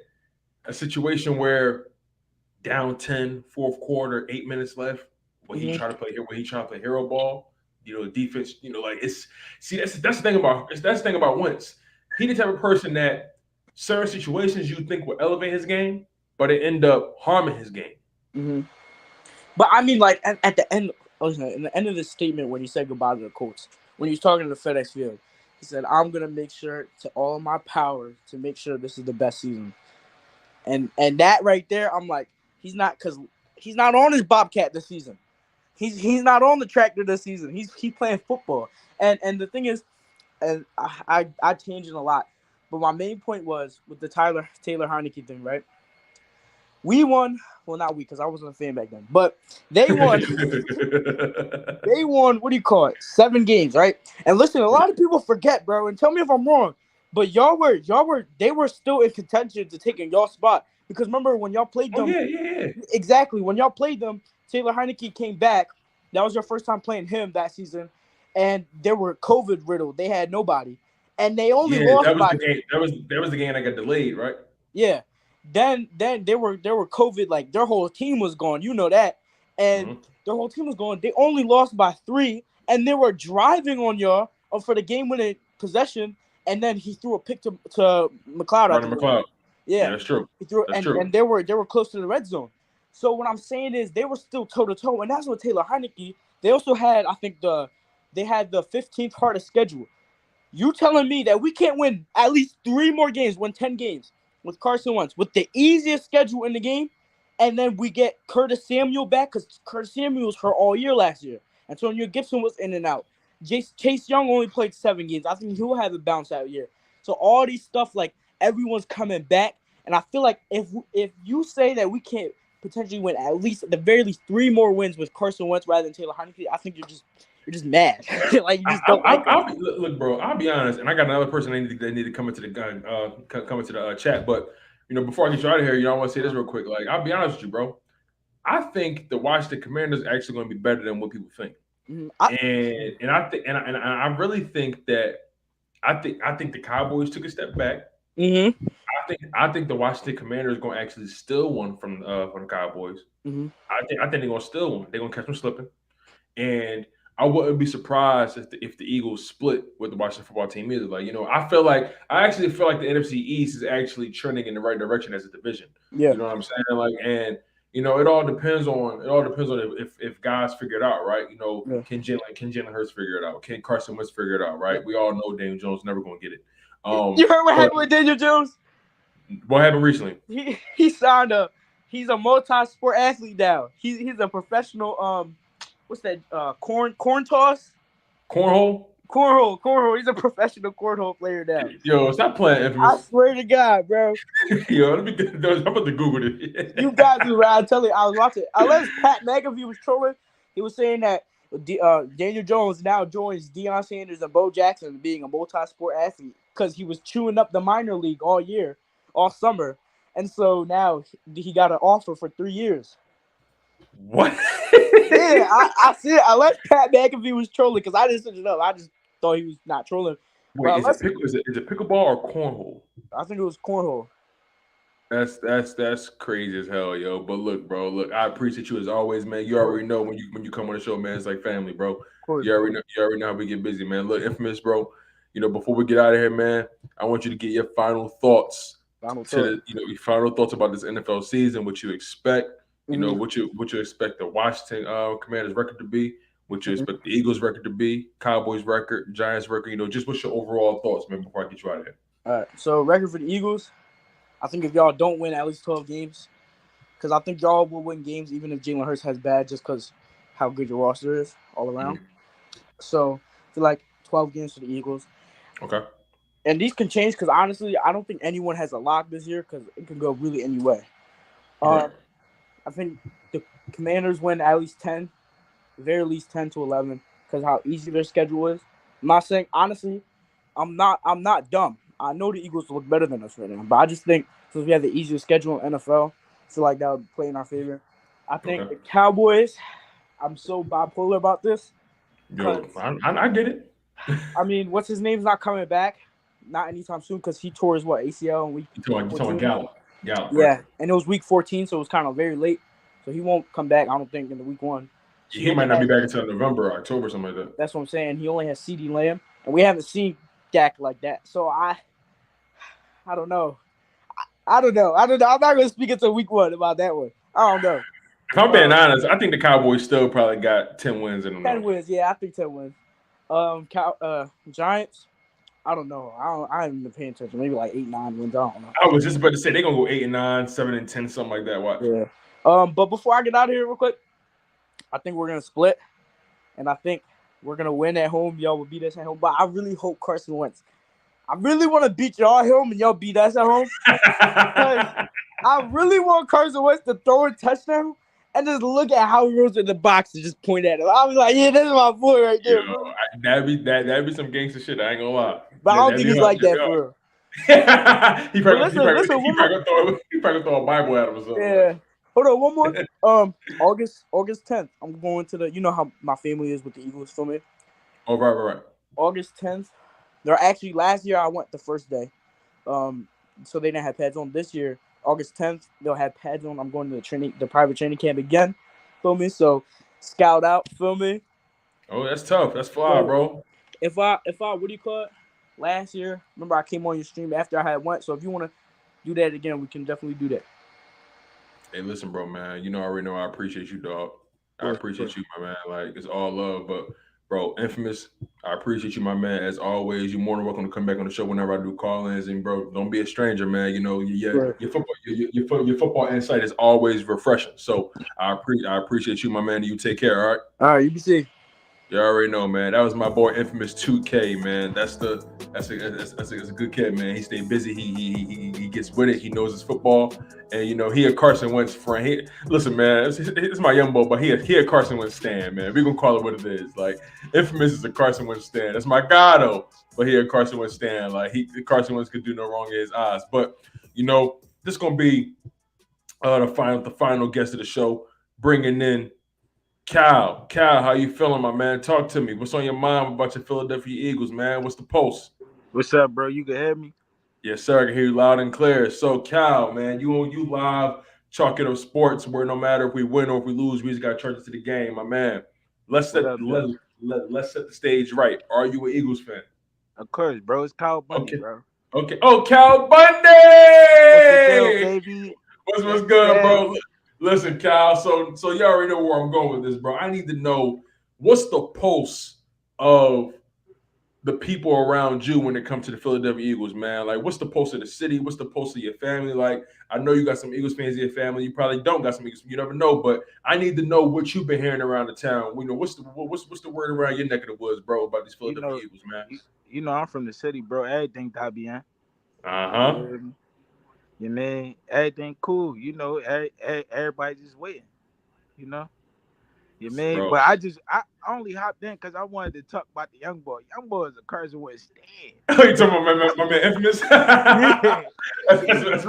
a situation where down 10, fourth quarter, 8 minutes left, when he trying to play hero ball, defense, that's the thing about Wentz. He the type of person that certain situations you think will elevate his game, but it end up harming his game. Mm-hmm. But I mean, like at the end, in the end of the statement when he said goodbye to the Colts, when he was talking to the FedEx Field, he said, "I'm gonna make sure to all my power to make sure this is the best season." And that right there, I'm like, he's not on his Bobcat this season. He's not on the tractor this season. He's playing football. And the thing is, and I changed it a lot. But my main point was with the Taylor Heineke thing, right? We won. Well, not we, because I wasn't a fan back then. But they won. They won. What do you call it? 7 games, right? And listen, a lot of people forget, bro. And tell me if I'm wrong. But they were still in contention to taking y'all spot, because remember when y'all played them? Oh, yeah. Exactly. When y'all played them, Taylor Heineke came back. That was your first time playing him that season, and they were COVID riddled. They had nobody, and they only lost by. That was the game that got delayed, right? Yeah. Then they were COVID, like their whole team was gone. You know that, and their whole team was gone. They only lost by 3, and they were driving on y'all for the game-winning possession. And then he threw a pick to McLeod. McLeod. Yeah, that's true. He threw, and they were close to the red zone. So what I'm saying is they were still toe to toe, and that's what Taylor Heineke They also had, I think, they had the 15th hardest schedule. You telling me that we can't win at least 3 more games, win 10 games with Carson Wentz, with the easiest schedule in the game, and then we get Curtis Samuel back because Curtis Samuel was hurt all year last year. Antonio Gibson was in and out. Chase Young only played 7 games. I think he'll have a bounce out year. So all these stuff, like, everyone's coming back, and I feel like if you say that we can't potentially win at least, at the very least, 3 more wins with Carson Wentz rather than Taylor Heineke, I think you're just mad. Like, you just don't like it. Look, bro, I'll be honest, and I got another person they need to come into the chat. But before I get you out of here, I want to say this real quick. Like, I'll be honest with you, bro. I think the Washington Commanders are actually going to be better than what people think. And I really think that I think the Cowboys took a step back. Mm-hmm. I think the Washington Commanders are going to actually steal one from the Cowboys. Mm-hmm. I think they're going to steal one. They're going to catch them slipping, and I wouldn't be surprised if the Eagles split with the Washington football team either. Like, I actually feel like the NFC East is actually trending in the right direction as a division. Yeah. You know what I'm saying? Like, and it all depends on if guys figure it out, right? Yeah. Can Jalen Hurts figure it out? Can Carson Wentz figure it out, right? We all know Daniel Jones never going to get it. You heard what happened with Daniel Jones? What happened recently? He signed he's a multi-sport athlete now. He's a professional what's that? Corn toss? Cornhole? Cornhole. He's a professional cornhole player now. Yo, stop playing Infamous. I swear to God, bro. Yo, I'm about to Google it. You got to, bro. I'm telling you, I was watching. Unless Pat McAfee was trolling, he was saying that Daniel Jones now joins Deion Sanders and Bo Jackson being a multi-sport athlete because he was chewing up the minor league all summer. And so now he got an offer for 3 years. What? Yeah, I see it. Unless Pat McAfee was trolling, because I didn't search it up. I just thought he was not trolling. Wait, is it pickleball or cornhole? I think it was cornhole. That's crazy as hell, yo. But look, bro, I appreciate you as always, man. You already know when you come on the show, man, it's like family, bro. You already know how we get busy, man. Look, Infamous, bro. Before we get out of here, man, I want you to get your final thoughts. Your final thoughts about this NFL season, what you expect. What you expect the Washington Commanders record to be, what you expect the Eagles record to be, Cowboys record, Giants record, just what's your overall thoughts, man, before I get you out of here. All right. So record for the Eagles, I think if y'all don't win at least 12 games, because I think y'all will win games even if Jalen Hurts has bad, just because how good your roster is all around. Mm-hmm. So I feel like 12 games for the Eagles. Okay. And these can change because honestly, I don't think anyone has a lock this year because it can go really any way. I think the Commanders win at least 10, very least 10 to 11, because how easy their schedule is. I'm not saying, honestly, I'm not dumb. I know the Eagles look better than us right now, but I just think since we have the easiest schedule in NFL, I feel like that would play in our favor. I think the Cowboys, I'm so bipolar about this. Yo, I get it. I mean, what's his name's not coming back, not anytime soon, because he tore his ACL in week. You talking Gallup? Yeah, right. And it was week 14, so it was kind of very late. So he won't come back, I don't think, in the week 1. So he might not be back until November or October, something like that. That's what I'm saying. He only has CeeDee Lamb, and we haven't seen Dak like that. So I don't know. I don't know. I'm not going to speak until week 1 about that one. I don't know. If I'm being honest, I think the Cowboys still probably got 10 wins in them. 10 wins, yeah, I think 10 wins. Giants, I don't know. I haven't been paying attention. Maybe like 8, 9 wins. I don't know. I was just about to say they're gonna go 8 and 9, 7 and 10, something like that. Watch. Yeah. But before I get out of here real quick, I think we're gonna split, and I think we're gonna win at home. Y'all will beat us at home. But I really hope Carson Wentz. I really want to beat y'all at home and y'all beat us at home. I really want Carson Wentz to throw a touchdown and just look at Howie Roseman in the box and just point at him. I was like, yeah, this is my boy right there. Yo, that'd be some gangster shit. I ain't gonna lie. But I don't think he's like that for real. he probably gonna throw a Bible at him or something. Yeah. Hold on, one more. August 10th. I'm going to how my family is with the Eagles for me. Oh, right. August 10th. They're actually last year I went the first day. So they didn't have pads on. This year, August 10th, they'll have pads on. I'm going to the private training camp again. Feel me? So scout out, feel me? Oh, that's tough. That's fly, bro. If I what do you call it? Last year, remember I came on your stream after I had went. So if you want to do that again, we can definitely do that. Hey, listen, bro, man. I already know I appreciate you, dog. I appreciate you, my man. Like, it's all love, but bro, Infamous, I appreciate you, my man. As always, you're more than welcome to come back on the show whenever I do call-ins. And bro, don't be a stranger, man. You know, your football insight is always refreshing. So I appreciate you, my man. You take care, all right? All right, you be safe. You already know, man. That was my boy Infamous 2K, man. That's a good kid, man. He stayed busy. He gets with it. He knows his football, and you know he a Carson Wentz friend. Listen, man, it's my young boy, but he a Carson Wentz stand, man. We gonna call it what it is. Like Infamous is a Carson Wentz stand. That's my guy though, but he a Carson Wentz stand. Like Carson Wentz could do no wrong in his eyes. But you know this gonna be the final guest of the show, bringing in Cal, how you feeling, my man? Talk to me. What's on your mind about your Philadelphia Eagles, man? What's the pulse? What's up, bro? You can hear me? Yes, sir. I can hear you loud and clear. So, Cal, man, you live, Chalk It Up Sports, where no matter if we win or if we lose, we just got to charge it to the game, my man. Let's set the stage right. Are you an Eagles fan? Of course, bro. It's Kyle Bundy, okay. bro. Okay. Oh, Cal Bundy! What's the deal, baby? What's good, bro? Listen, Kyle, so you already know where I'm going with this, bro. I need to know what's the pulse of the people around you when it comes to the Philadelphia Eagles, man. Like, what's the pulse of the city? What's the pulse of your family? Like, I know you got some Eagles fans in your family. You probably don't got some Eagles. You never know, but I need to know what you've been hearing around the town. You know, what's the word around your neck of the woods, bro, about these Philadelphia Eagles, man? You know, I'm from the city, bro. Everything that bien. You mean everything cool? You know, everybody just waiting. You know, you mean. Bro. But I only hopped in because I wanted to talk about the young boy. Young boy is a Carson Wentz stand. Oh, you talking about my man Infamous? Yeah. That's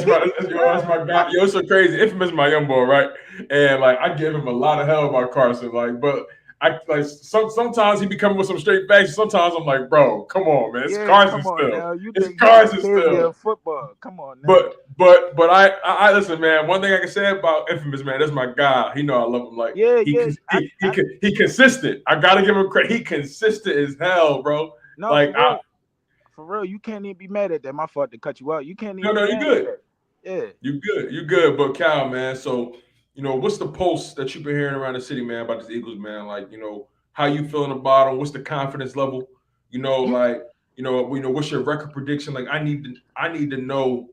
my guy. Yo, it's so crazy. Infamous is my young boy, right? And like I give him a lot of hell about Carson, like, but I like sometimes he be coming with some straight facts. Sometimes I'm like, bro, come on, man. It's Carson still. It's Carson still. Football. Come on now. But I listen, man. One thing I can say about Infamous, man, that's my guy. He know I love him. Like, he consistent. I gotta give him credit. He consistent as hell, bro. No, like for real, you can't even be mad at that. My fault to cut you out. You can't even. No, you good. Yeah, you good. But Cal, man, so. You know, what's the pulse that you've been hearing around the city, man, about these Eagles, man? Like, you know, how you feeling about them? What's the confidence level? You know, like, what's your record prediction? Like, I need to know,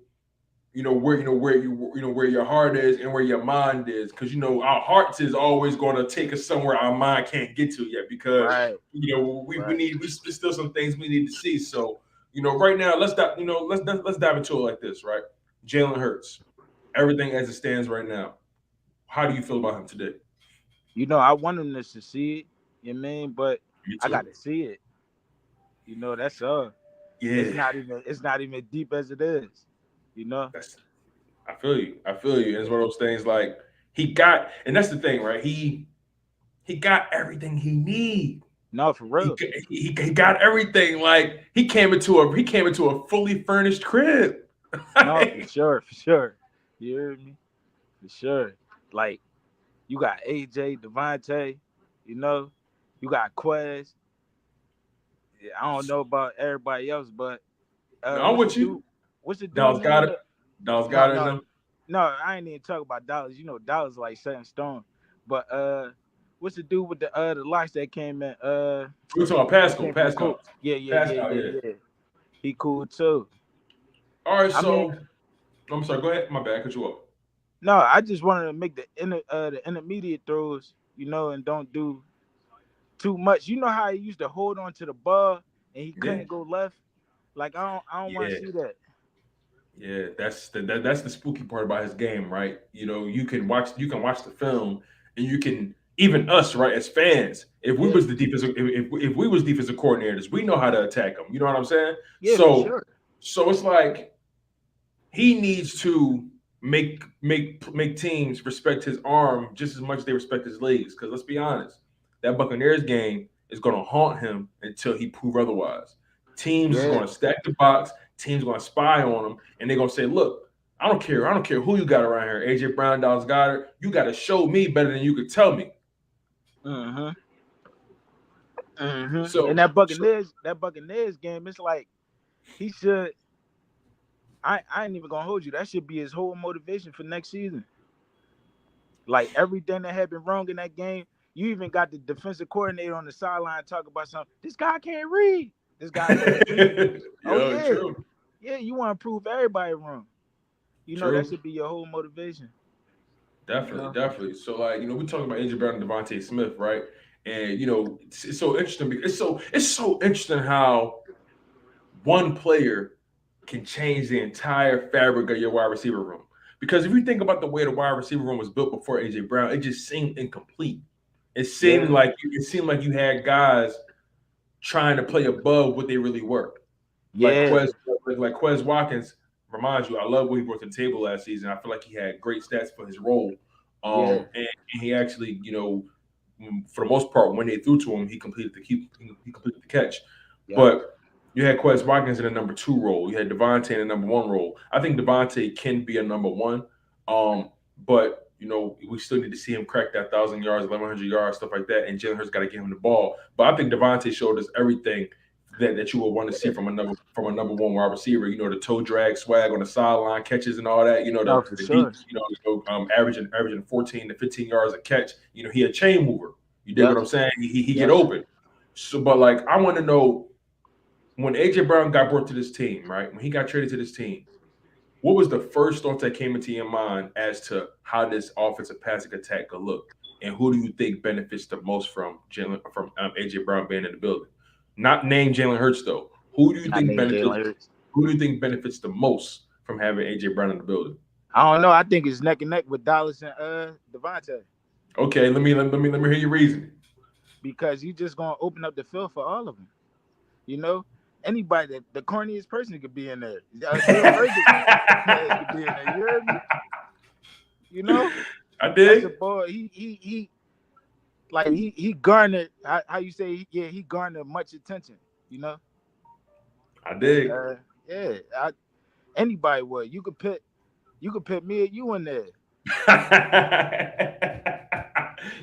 where your heart is and where your mind is, because our hearts is always going to take us somewhere our mind can't get to yet, because we still some things we need to see. So, right now, let's dive into it like this, right? Jalen Hurts, everything as it stands right now. How do you feel about him today? I want him to succeed, you mean, but I got to see it. That's all. Yeah. It's not even deep as it is, I feel you. It's one of those things like he got, and that's the thing, right? He got everything he need. No, for real. He got everything. Like he came into a fully furnished crib. No, for sure. You hear me? For sure. Like, you got AJ, Devonta, you got Quez. Yeah, I don't know about everybody else, but I'm with you. What's the dude? Dallas Goddard. No, I ain't even talking about Dallas. Dallas like set in stone. But what's the dude with the locks that came in? We're talking about Pascal. Yeah. He cool too. All right, I'm sorry. Go ahead. My bad. Cut you off. No, I just wanted to make the intermediate throws, and don't do too much. You know how he used to hold on to the ball and he couldn't go left? Like I don't want to see that. Yeah, that's the spooky part about his game, right? You can watch the film, and you can, even us, right, as fans, if we was the defensive if we was defensive coordinators, we know how to attack him. You know what I'm saying? Yeah, for sure. So it's like he needs to make teams respect his arm just as much as they respect his legs. Because let's be honest, that Buccaneers game is going to haunt him until he prove otherwise. Teams is going to stack the box. Teams going to spy on him, and they're going to say, "Look, I don't care who you got around here. AJ Brown, Dallas Goddard. You got to show me better than you could tell me." So, and that Buccaneers game, it's like he should. I ain't even gonna hold you. That should be his whole motivation for next season. Like everything that had been wrong in that game, you even got the defensive coordinator on the sideline talking about something. This guy can't read. This guy can't read. Oh yeah, true. yeah. You want to prove everybody wrong. You know that should be your whole motivation. Definitely. So, like, we talking about AJ Brown and Devonta Smith, right? And it's so interesting because it's so interesting how one player can change the entire fabric of your wide receiver room. Because if you think about the way the wide receiver room was built before AJ Brown, it just seemed incomplete. It seemed like you had guys trying to play above what they really were. Yeah. Like Quez Watkins. Reminds you, I love what he brought to the table last season. I feel like he had great stats for his role. And he actually, for the most part, when they threw to him, he completed the catch. Yeah. But you had Quez Watkins in a number 2 role. You had Devonta in a number 1 role. I think Devonta can be a number 1. But we still need to see him crack that 1,000 yards, 1,100 yards, stuff like that. And Jalen Hurts got to give him the ball. But I think Devonta showed us everything that you would want to see from a number 1 wide receiver. The toe drag swag on the sideline, catches and all that. Averaging 14 to 15 yards a catch. He a chain mover. You dig what I'm saying? He get open. So, but like, I want to know, when AJ Brown got brought to this team, right? When he got traded to this team, what was the first thought that came into your mind as to how this offensive passing attack could look, and who do you think benefits the most from AJ Brown being in the building? Not name Jalen Hurts though. Who do you think benefits the most from having AJ Brown in the building? I don't know. I think it's neck and neck with Dallas and Devonta. Okay, let me hear your reasoning. Because you just gonna open up the field for all of them. Anybody that the corniest person could be in there. Could be in there. You heard me? I did. The boy, he garnered, how you say, he garnered much attention, I dig. Anybody would. You could put me and you in there.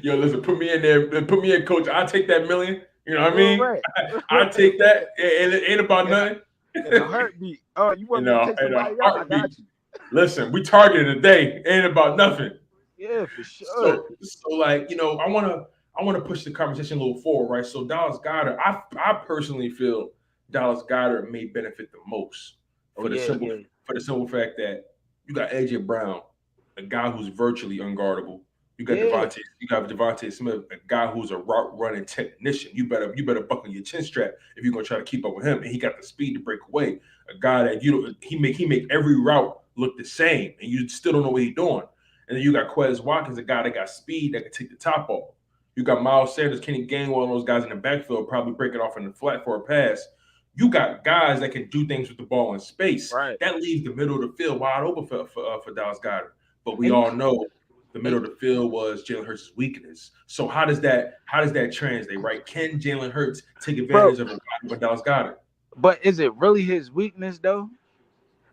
Yo, listen, put me in there. Put me in, coach. I'll take that $1 million. You know what I mean? Right. I'll take that. It ain't about nothing. In a heartbeat. Oh, you want me to take somebody else? I got you. Listen, we targeted today. It ain't about nothing. Yeah, for sure. So like, I want to push the conversation a little forward, right? So Dallas Goddard, I personally feel Dallas Goddard may benefit the most for the simple fact that you got AJ Brown, a guy who's virtually unguardable. You got Devonta Smith, a guy who's a route running technician. You better buckle your chin strap if you're gonna try to keep up with him. And he got the speed to break away. A guy that he make every route look the same, and you still don't know what he's doing. And then you got Quez Watkins, a guy that got speed that can take the top off. You got Miles Sanders, Kenny Gainwell, and those guys in the backfield probably breaking off in the flat for a pass. You got guys that can do things with the ball in space. Right. That leaves the middle of the field wide open for Dallas Goddard. But we all know the middle of the field was Jalen Hurts' weakness. So how does that translate, right? Can Jalen Hurts take advantage of Dallas Goddard? But is it really his weakness though?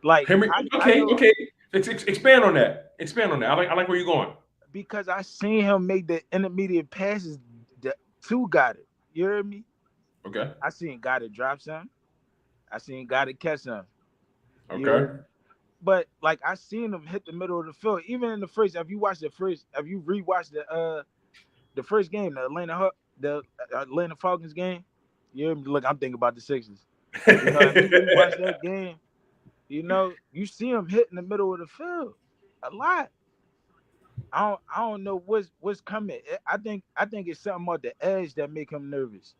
Like, okay. Expand on that. I like where you're going. Because I seen him make the intermediate passes to Goddard. You heard me? Okay. I seen Goddard drop some. I seen Goddard catch some. Okay. But like, I seen him hit the middle of the field. Even in the first, if you rewatched the first game, the Atlanta Falcons game, you hear me? Look, I'm thinking about the Sixers. If you rewatch that game, you see him hit in the middle of the field a lot. I don't know what's coming. I think it's something about the edge that make him nervous.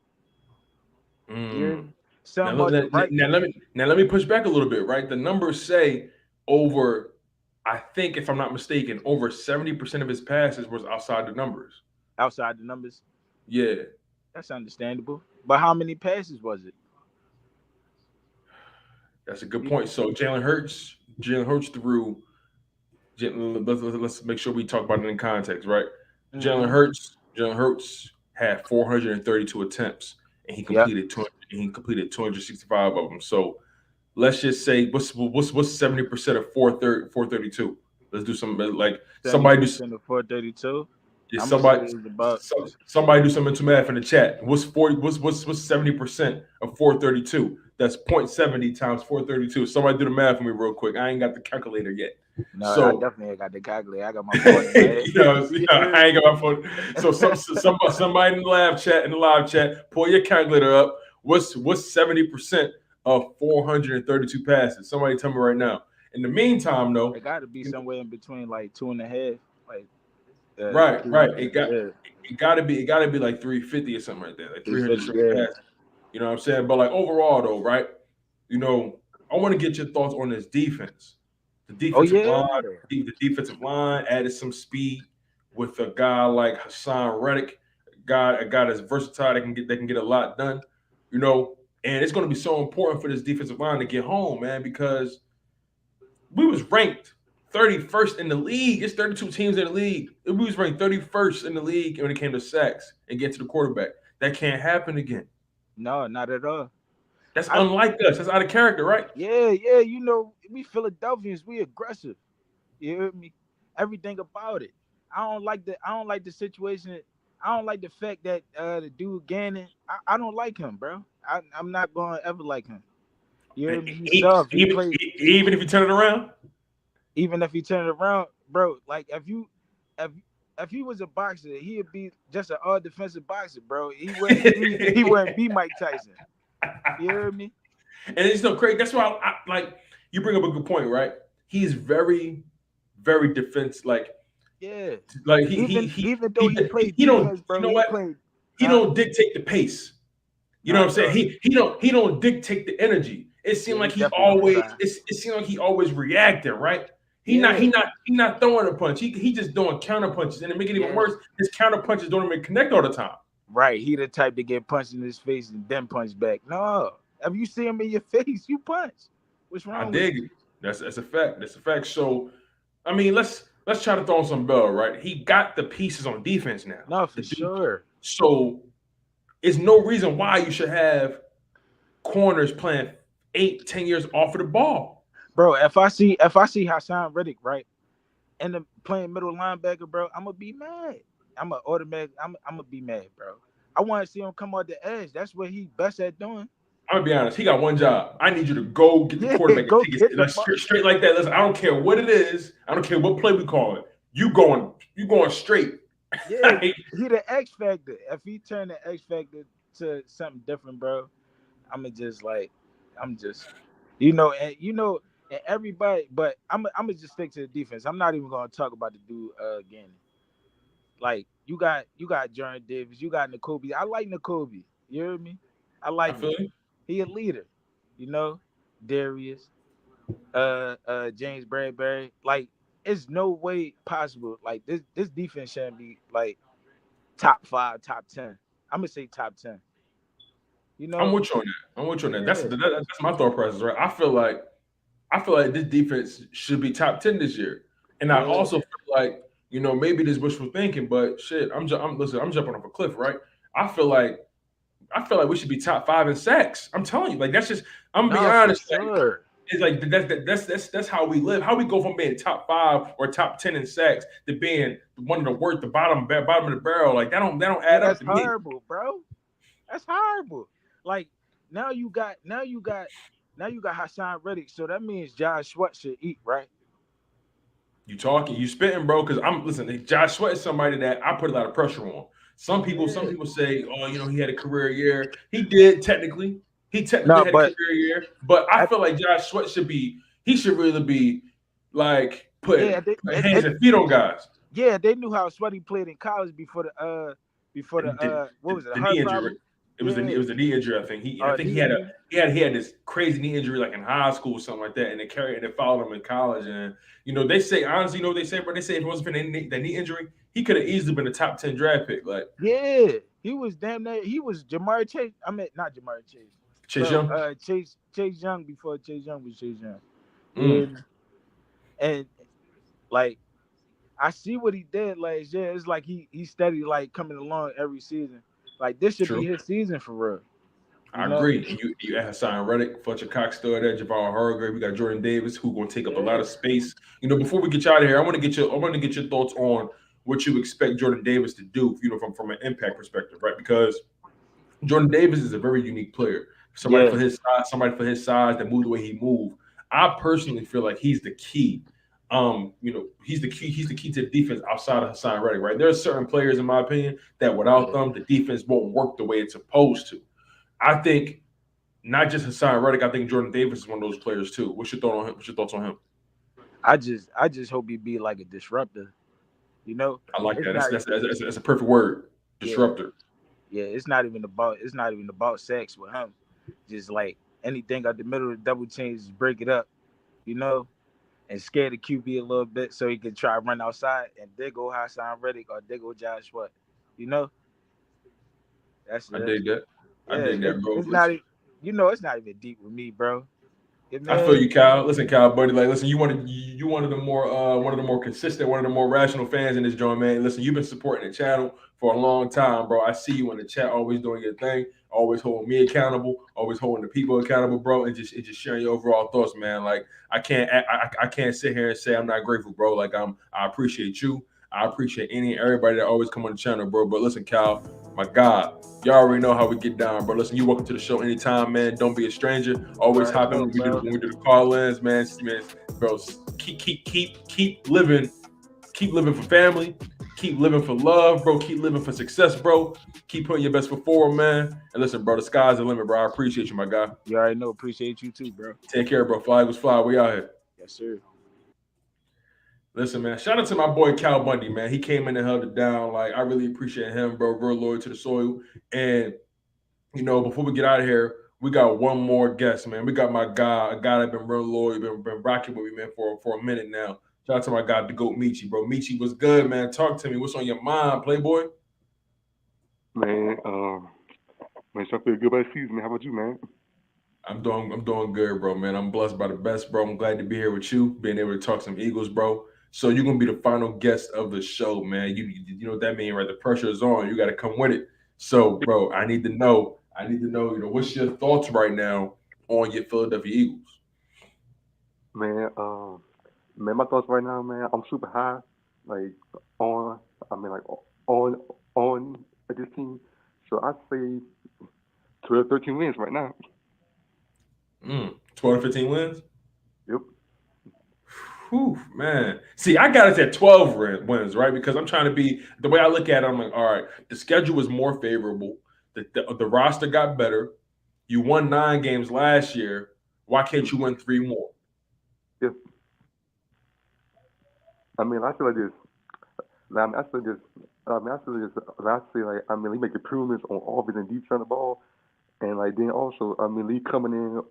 Now let me push back a little bit, right? The numbers say over, I think if I'm not mistaken, over 70% of his passes was outside the numbers. Outside the numbers? Yeah. That's understandable. But how many passes was it? That's a good point. So Jalen Hurts threw. Let's make sure we talk about it in context, right? Mm-hmm. Jalen Hurts had 432 attempts, and he completed 265 of them. So let's just say what's 70% of 432? Let's do something like somebody do 432. Yeah, somebody do some mental math in the chat. What's 70% of 432? That's 0.70 times 432. Somebody do the math for me real quick. I ain't got the calculator yet. No, So I definitely ain't got the calculator. I got my phone in my head. I ain't got my phone. So somebody in the live chat, pull your calculator up. What's 70% of 432 passes? Somebody tell me right now. In the meantime, though, It got to be somewhere in between like 2.5, like right. 300, It got to be like 350 or something like that, like 300 yeah. passes. You know what I'm saying? But like overall, though, right? You know, I want to get your thoughts on this defense. The defensive line added some speed with a guy like Hassan Reddick, a guy that's versatile that can get a lot done, you know. And it's going to be so important for this defensive line to get home, man, because we was ranked 31st in the league. It's 32 teams in the league. We was ranked 31st in the league when it came to sacks and get to the quarterback. That can't happen again. No, not at all. That's unlike us. That's out of character, right? Yeah. You know, we Philadelphians, we aggressive. You hear me? Everything about it. I don't like the situation. I don't like the fact that the dude Gannon. I don't like him, bro. I'm not gonna ever like him. You hear me? He's soft. Even if you turn it around. Even if he turn it around, bro. Like if he was a boxer, he'd be just an all defensive boxer, bro. He wouldn't be Mike Tyson. You hear me? And it's no crazy. That's why I like you bring up a good point, right? He's very, very defense. Like he don't dictate the pace. You know what I'm saying? He don't dictate the energy. It seemed like he always reacting, right? He not throwing a punch. He just doing counter punches, and to make it even worse, his counter punches don't even connect all the time. Right, he the type to get punched in his face and then punch back. No, if you see him in your face, you punch. What's wrong? I dig it. That's a fact. That's a fact. So, I mean, let's try to throw some bell, right? He got the pieces on defense now. No, for sure. So, it's no reason why you should have corners playing 8-10 years off of the ball, bro. If I see Hassan Reddick right, and the playing middle linebacker, bro, I'm gonna be mad. I'm gonna be mad, bro. I want to see him come out the edge. That's what he best at doing. I'm gonna be honest. He got one job. I need you to go get the quarterback and take it straight like that. Listen, I don't care what it is. I don't care what play we call it. You going straight. Yeah, he the X factor. If he turn the X factor to something different, bro, I'm just, and everybody. But I'm gonna just stick to the defense. I'm not even gonna talk about the dude again. Like you got Jordan Davis, you got Nakobe. I like Nakobe. You hear me? I like him. He a leader. You know, Darius, James Bradberry. Like, it's no way possible. Like this defense shouldn't be like top 5, top 10. I'm gonna say top 10. You know, I'm with you on that. That's my thought process, right? I feel like this defense should be top 10 this year, and I also feel like, you know, maybe this wishful thinking, but shit, I'm jumping off a cliff, right? I feel like we should be top 5 in sacks. I'm telling you, like that's just. I'm being honest. Sure. It's like that's how we live. How we go from being top 5 or top 10 in sacks to being one of the worst, the bottom of the barrel. Like that don't add up to me. That's horrible, bro. That's horrible. Like now you got Hassan Reddick, so that means Josh Sweat should eat, right? You talking, you spitting, bro? Because Josh Sweat is somebody that I put a lot of pressure on. Some people say, oh, you know, he had a career year. He did technically. He had a career year, but I feel like Josh Sweat should really be like putting hands and feet on guys. Yeah, they knew how Sweaty played in college before the what was it? The knee injury. It was the knee injury. I think he had this crazy knee injury like in high school or something like that, and it followed him in college. And you know, they say honestly, you know what they say, but they say if it wasn't for that knee injury, he could have easily been a top 10 draft pick. Like he was damn near. He was Jamar Chase. I mean, not Jamar Chase. Chase Young. Chase Young before Chase Young was Chase Young. And like I see what he did last year. It's like he steady like coming along every season. Like this should be his season for real. I agree. You have Hassan Reddick, Fletcher Cox still there, Javon Hargrave. We got Jordan Davis, who's going to take up a lot of space. You know, before we get you out of here, I want to get your thoughts on what you expect Jordan Davis to do, you know, from an impact perspective, right? Because Jordan Davis is a very unique player. Somebody for his size that moved the way he moved. I personally feel like he's the key he's the key. He's the key to the defense outside of Hassan Reddick, right? There are certain players, in my opinion, that without them, the defense won't work the way it's supposed to. I think not just Hassan Reddick. I think Jordan Davis is one of those players too. What's your thought on him? What's your thoughts on him? I just hope he be like a disruptor. You know, I like it's that. not, That's a perfect word. Disruptor. yeah, it's not even about sex with him. Just like anything out the middle of the double change, just break it up, you know, and scare the QB a little bit so he can try to run outside and there go Hassan Reddick or there go Josh Sweat. You know, that's I it. dig that. I Yeah, dig that, bro. it's not, it's not even deep with me, bro. I feel you, Kyle. Listen, Kyle, buddy. Like, listen, you one of the more consistent, one of the more rational fans in this joint, man. Listen, you've been supporting the channel for a long time, bro. I see you in the chat, always doing your thing, always holding me accountable, always holding the people accountable, bro, and just sharing your overall thoughts, man. Like, I can't sit here and say I'm not grateful, bro. Like, I appreciate you. I appreciate everybody that always come on the channel, bro. But listen, Kyle, my God, y'all already know how we get down, bro. Listen, you welcome to the show anytime, man. Don't be a stranger. Always hop in when we do the call-ins, man. Bro, keep living for family. Keep living for love, bro. Keep living for success, bro. Keep putting your best foot forward, man. And listen, bro, the sky's the limit, bro. I appreciate you, my guy. You already know. Appreciate you too, bro. Take care, bro. Fly was fly. We out here. Yes, sir. Listen, man, shout out to my boy Cal Bundy, man. He came in and held it down. Like, I really appreciate him, bro. Real loyal to the soil. And, before we get out of here, we got one more guest, man. We got my guy, a guy that's been real loyal, been rocking with me, man, for a minute now. Shout out to my guy, the GOAT Michi, bro. Michi, what's good, man? Talk to me. What's on your mind, Playboy? Man, man, I feel good about the season, man. How about you, man? I'm doing good, bro, man. I'm blessed by the best, bro. I'm glad to be here with you, being able to talk some Eagles, bro. So you're gonna be the final guest of the show, man. You know what that means, right? The pressure is on. You got to come with it. So, bro, I need to know. What's your thoughts right now on your Philadelphia Eagles? Man, my thoughts right now, man. I'm super high, like on this team. So I say 12, 13 wins right now. 12 to 15 wins. Yep. Whew, man. See, I got it at 12 wins, right? Because I'm trying to be the way I look at it. I'm like, all right, the schedule was more favorable. The roster got better. You won 9 games last year. Why can't you win 3 more? Yeah. I mean, I feel like this. I feel like they make improvements on offense and defense of the ball, and like then also, they coming in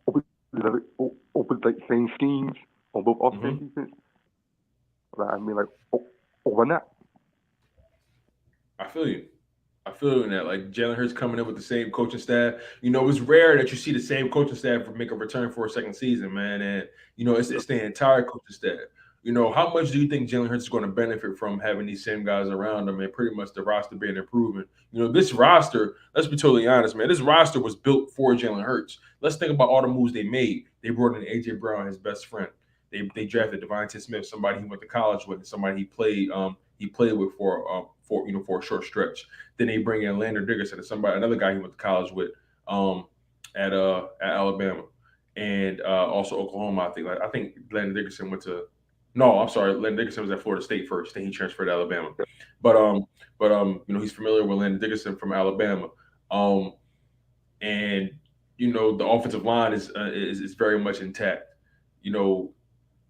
with like same schemes on both offense and defense. Why not? I feel you. I feel in that. Like Jalen Hurts coming in with the same coaching staff. It's rare that you see the same coaching staff make a return for a second season, man. And it's the entire coaching staff. How much do you think Jalen Hurts is going to benefit from having these same guys around him and pretty much the roster being improving? This roster, let's be totally honest, man, this roster was built for Jalen Hurts. Let's think about all the moves they made. They brought in A.J. Brown, his best friend. They drafted Devonta Smith, somebody he went to college with, and somebody he played with for a short stretch. Then they bring in Landon Dickerson, another guy he went to college with at Alabama and also Oklahoma. I think Landon Dickerson went to. No, I'm sorry. Landon Dickerson was at Florida State first. Then he transferred to Alabama. But he's familiar with Landon Dickerson from Alabama. And the offensive line is very much intact.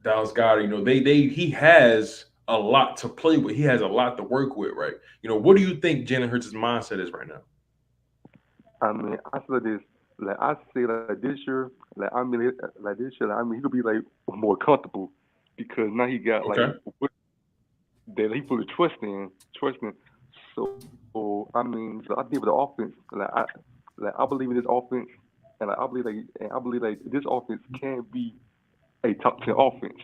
Dallas Goddard. He has a lot to play with. He has a lot to work with, right? What do you think Jalen Hurts' mindset is right now? I mean, I feel like this. Like I say, like this year, he could be like more comfortable. Because now he got that he put a trust in. So I think with the offense, I believe in this offense, and I believe this offense can be a top 10 offense.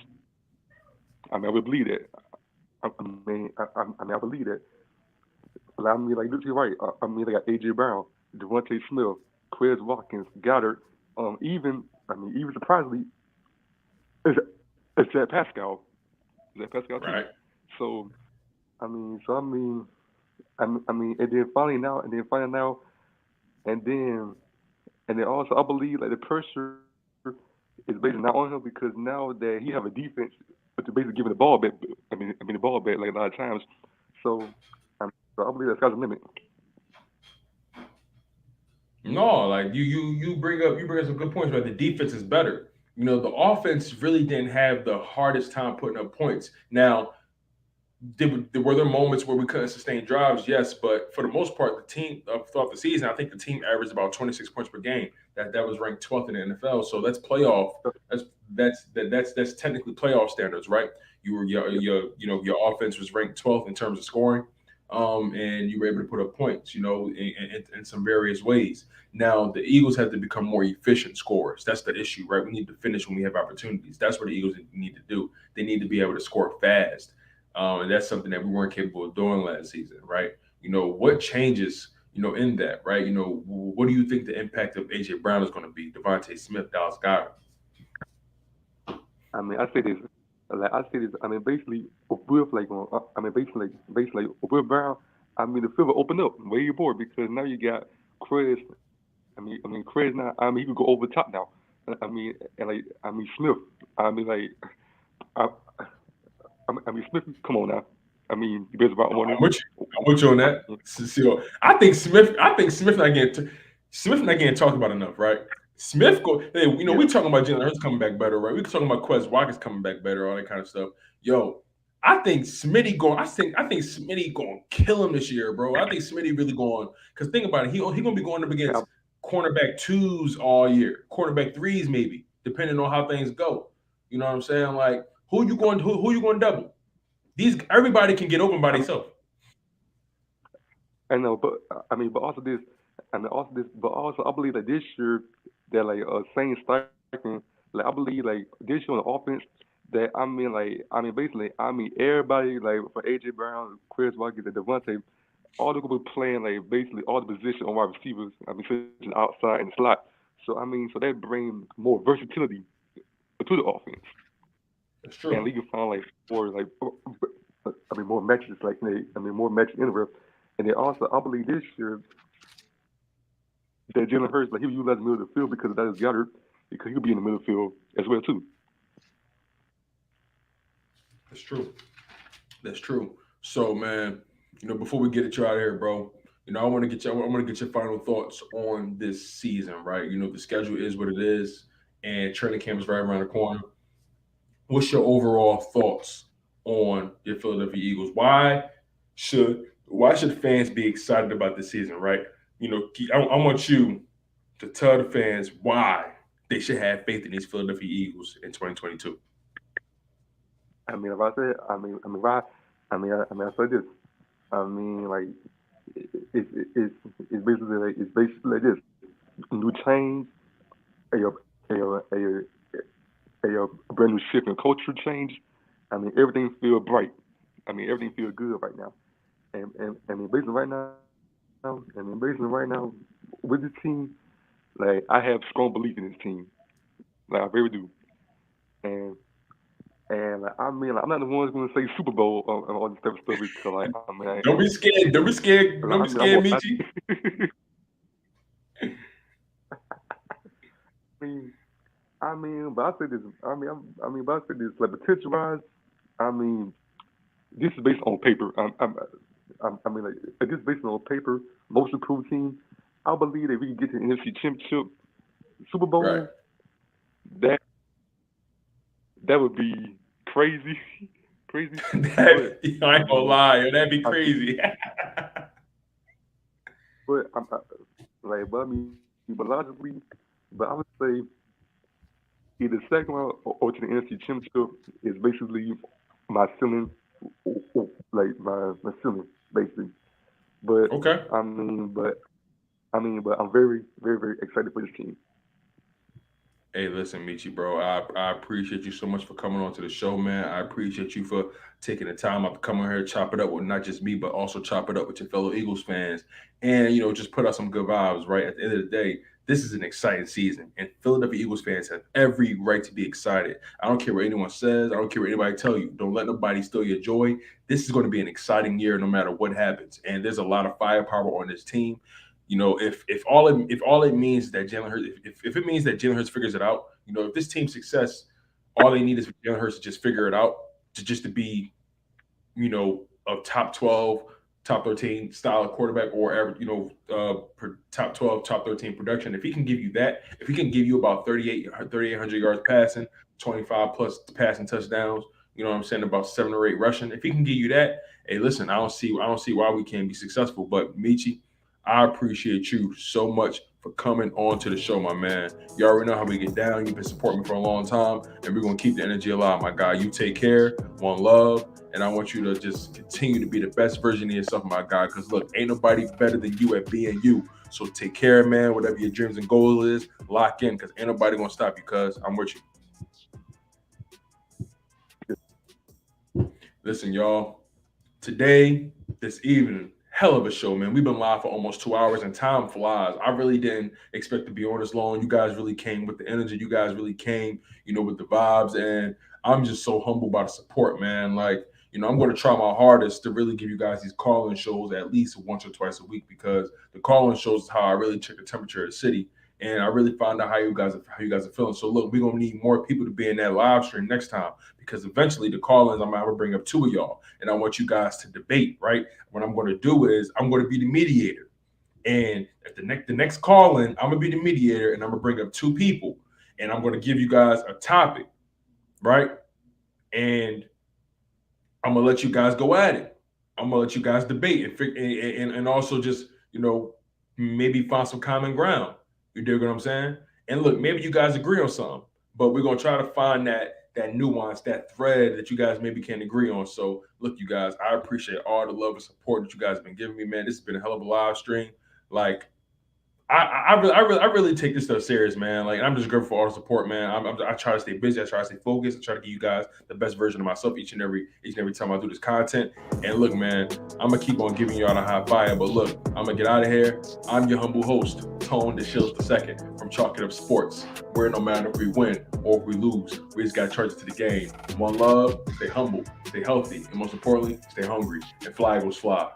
I would believe that. I believe that. Look, you're right. They got A.J. Brown, Devonta Smith, Quez Watkins, Goddard, even surprisingly, it's that Pascal. Is that Pascal too? Right. So, and then finally now, and then also I believe like the pressure is basically not on him because now that he have a defense, but to basically giving the ball back. The ball back like a lot of times. So, so I believe that's got a limit. No, like you bring up some good points, but the defense is better. The offense really didn't have the hardest time putting up points. Now, were there moments where we couldn't sustain drives? Yes, but for the most part, the team throughout the season, I think the team averaged about 26 points per game. That was ranked 12th in the NFL. So that's playoff. That's technically playoff standards, right? Your offense was ranked 12th in terms of scoring, and you were able to put up points, in some various ways. Now the Eagles have to become more efficient scorers. That's the issue, right? We need to finish when we have opportunities. That's what the Eagles need to do. They need to be able to score fast. And that's something that we weren't capable of doing last season, right? What changes, in that, right? What do you think the impact of A.J. Brown is going to be? Devonta Smith, Dallas Goddard. I mean, I say this. I mean, basically, with basically with Brown. I mean, the field will open up way more because now you got Chris. Chris now. I mean, he can go over the top now. Smith. I mean, like, I, Smith. Come on now. I mean, you better about one. I'm with you on that. So, I think Smith not getting talked about enough, right? Smith we talking about Jalen Hurts coming back better, right? We talking about Quez Watkins coming back better, all that kind of stuff. Yo, I think Smitty going to kill him this year, bro. I think Smitty really going, because think about it, he going to be going up against cornerback 2s all year, cornerback 3s maybe, depending on how things go. You know what I'm saying? Like, who you going to double? Everybody can get open by themselves. I know, but but also I believe that this year that like same striking, like I believe like this year on the offense that basically everybody like for AJ Brown, Chris Watkins, and Devonta, all they're gonna be playing like basically all the position on wide receivers. Especially outside and slot. So so that brings more versatility to the offense. That's true. And you can find like more matches more matches in the. And then also, I believe this year that Jalen Hurts, like he'll utilize the middle of the field because that is Goddard, because he'll be in the middle of the field as well too. That's true. So, man, before we get you out of here, bro, I want to get your final thoughts on this season, right? The schedule is what it is, and training camp is right around the corner. What's your overall thoughts on your Philadelphia Eagles? Why should fans be excited about this season, right? I want you to tell the fans why they should have faith in these Philadelphia Eagles in 2022. I say this. Like it's basically like this. New change, a brand new shift in culture change. Everything feel bright. Everything feel good right now. And basically right now with this team, like I have strong belief in this team. Like I really do. And like, I'm not the ones going to say Super Bowl and all this type of stuff because like don't be scared. Don't be scared, Michi. But I say this. But I say this. Like potential wise, this is based on paper. Like this is based on paper. Most improved team. I believe that we can get to the NFC Championship, Super Bowl. Right. That would be crazy. Crazy. I ain't gonna lie, that'd be crazy. But logically, I would say either second round or to the NFC Championship is basically my ceiling, like my ceiling, basically. But okay. But I'm very, very, very excited for this team. Hey, listen, Michi, bro. I appreciate you so much for coming on to the show, man. I appreciate you for taking the time out to come on here, chop it up with not just me, but also chop it up with your fellow Eagles fans, and just put out some good vibes. Right at the end of the day, this is an exciting season, and Philadelphia Eagles fans have every right to be excited. I don't care what anyone says. I don't care what anybody tell you. Don't let nobody steal your joy. This is going to be an exciting year, no matter what happens. And there's a lot of firepower on this team. You know, if all it means is that Jalen Hurts, if it means that Jalen Hurts figures it out, you know, if this team's success, all they need is for Jalen Hurts to just figure it out, to be, you know, a top 12, top 13 style of quarterback, or you know, top 12, top 13 production. If he can give you that, if he can give you about 3,800 yards passing, 25 plus passing touchdowns, you know what I'm saying, about 7 or 8 rushing. If he can give you that, hey, listen, I don't see why we can't be successful. But Michi, I appreciate you so much for coming on to the show, my man. You already know how we get down. You've been supporting me for a long time, and we're gonna keep the energy alive, my guy. You take care, one love, and I want you to just continue to be the best version of yourself, my guy. Because look, ain't nobody better than you at being you. So take care, man. Whatever your dreams and goals is, lock in, because ain't nobody gonna stop you. Because I'm with you. Listen, y'all. Today, this evening, hell of a show, man. We've been live for almost 2 hours, and time flies. I really didn't expect to be on this long. You guys really came with the energy. You guys really came, you know, with the vibes, and I'm just so humbled by the support, man. Like, you know, I'm going to try my hardest to really give you guys these call-in shows at least once or twice a week, because the call-in shows is how I really check the temperature of the city, and I really find out how you guys are feeling. So look, we're gonna need more people to be in that live stream next time, because eventually the call-ins, I'm gonna bring up 2 of y'all, and I want you guys to debate, right? What I'm gonna do is I'm gonna be the mediator, and at the next call-in, I'm gonna be the mediator, and I'm gonna bring up 2 people, and I'm gonna give you guys a topic, right? And I'm gonna let you guys go at it. I'm gonna let you guys debate and also just, you know, maybe find some common ground. You dig what I'm saying? And look, maybe you guys agree on something, but we're gonna try to find that nuance, that thread that you guys maybe can't agree on. So look, you guys, I appreciate all the love and support that you guys have been giving me, man. This has been a hell of a live stream. Like, I really take this stuff serious, man. Like, I'm just grateful for all the support, man. I try to stay busy. I try to stay focused. I try to give you guys the best version of myself each and every time I do this content. And look, man, I'm gonna keep on giving y'all the high fire. But look, I'm gonna get out of here. I'm your humble host, Tone DeShields II from Chalk It Up Sports. Where no matter if we win or if we lose, we just gotta charge it to the game. One love, stay humble, stay healthy, and most importantly, stay hungry. And fly Eagles fly.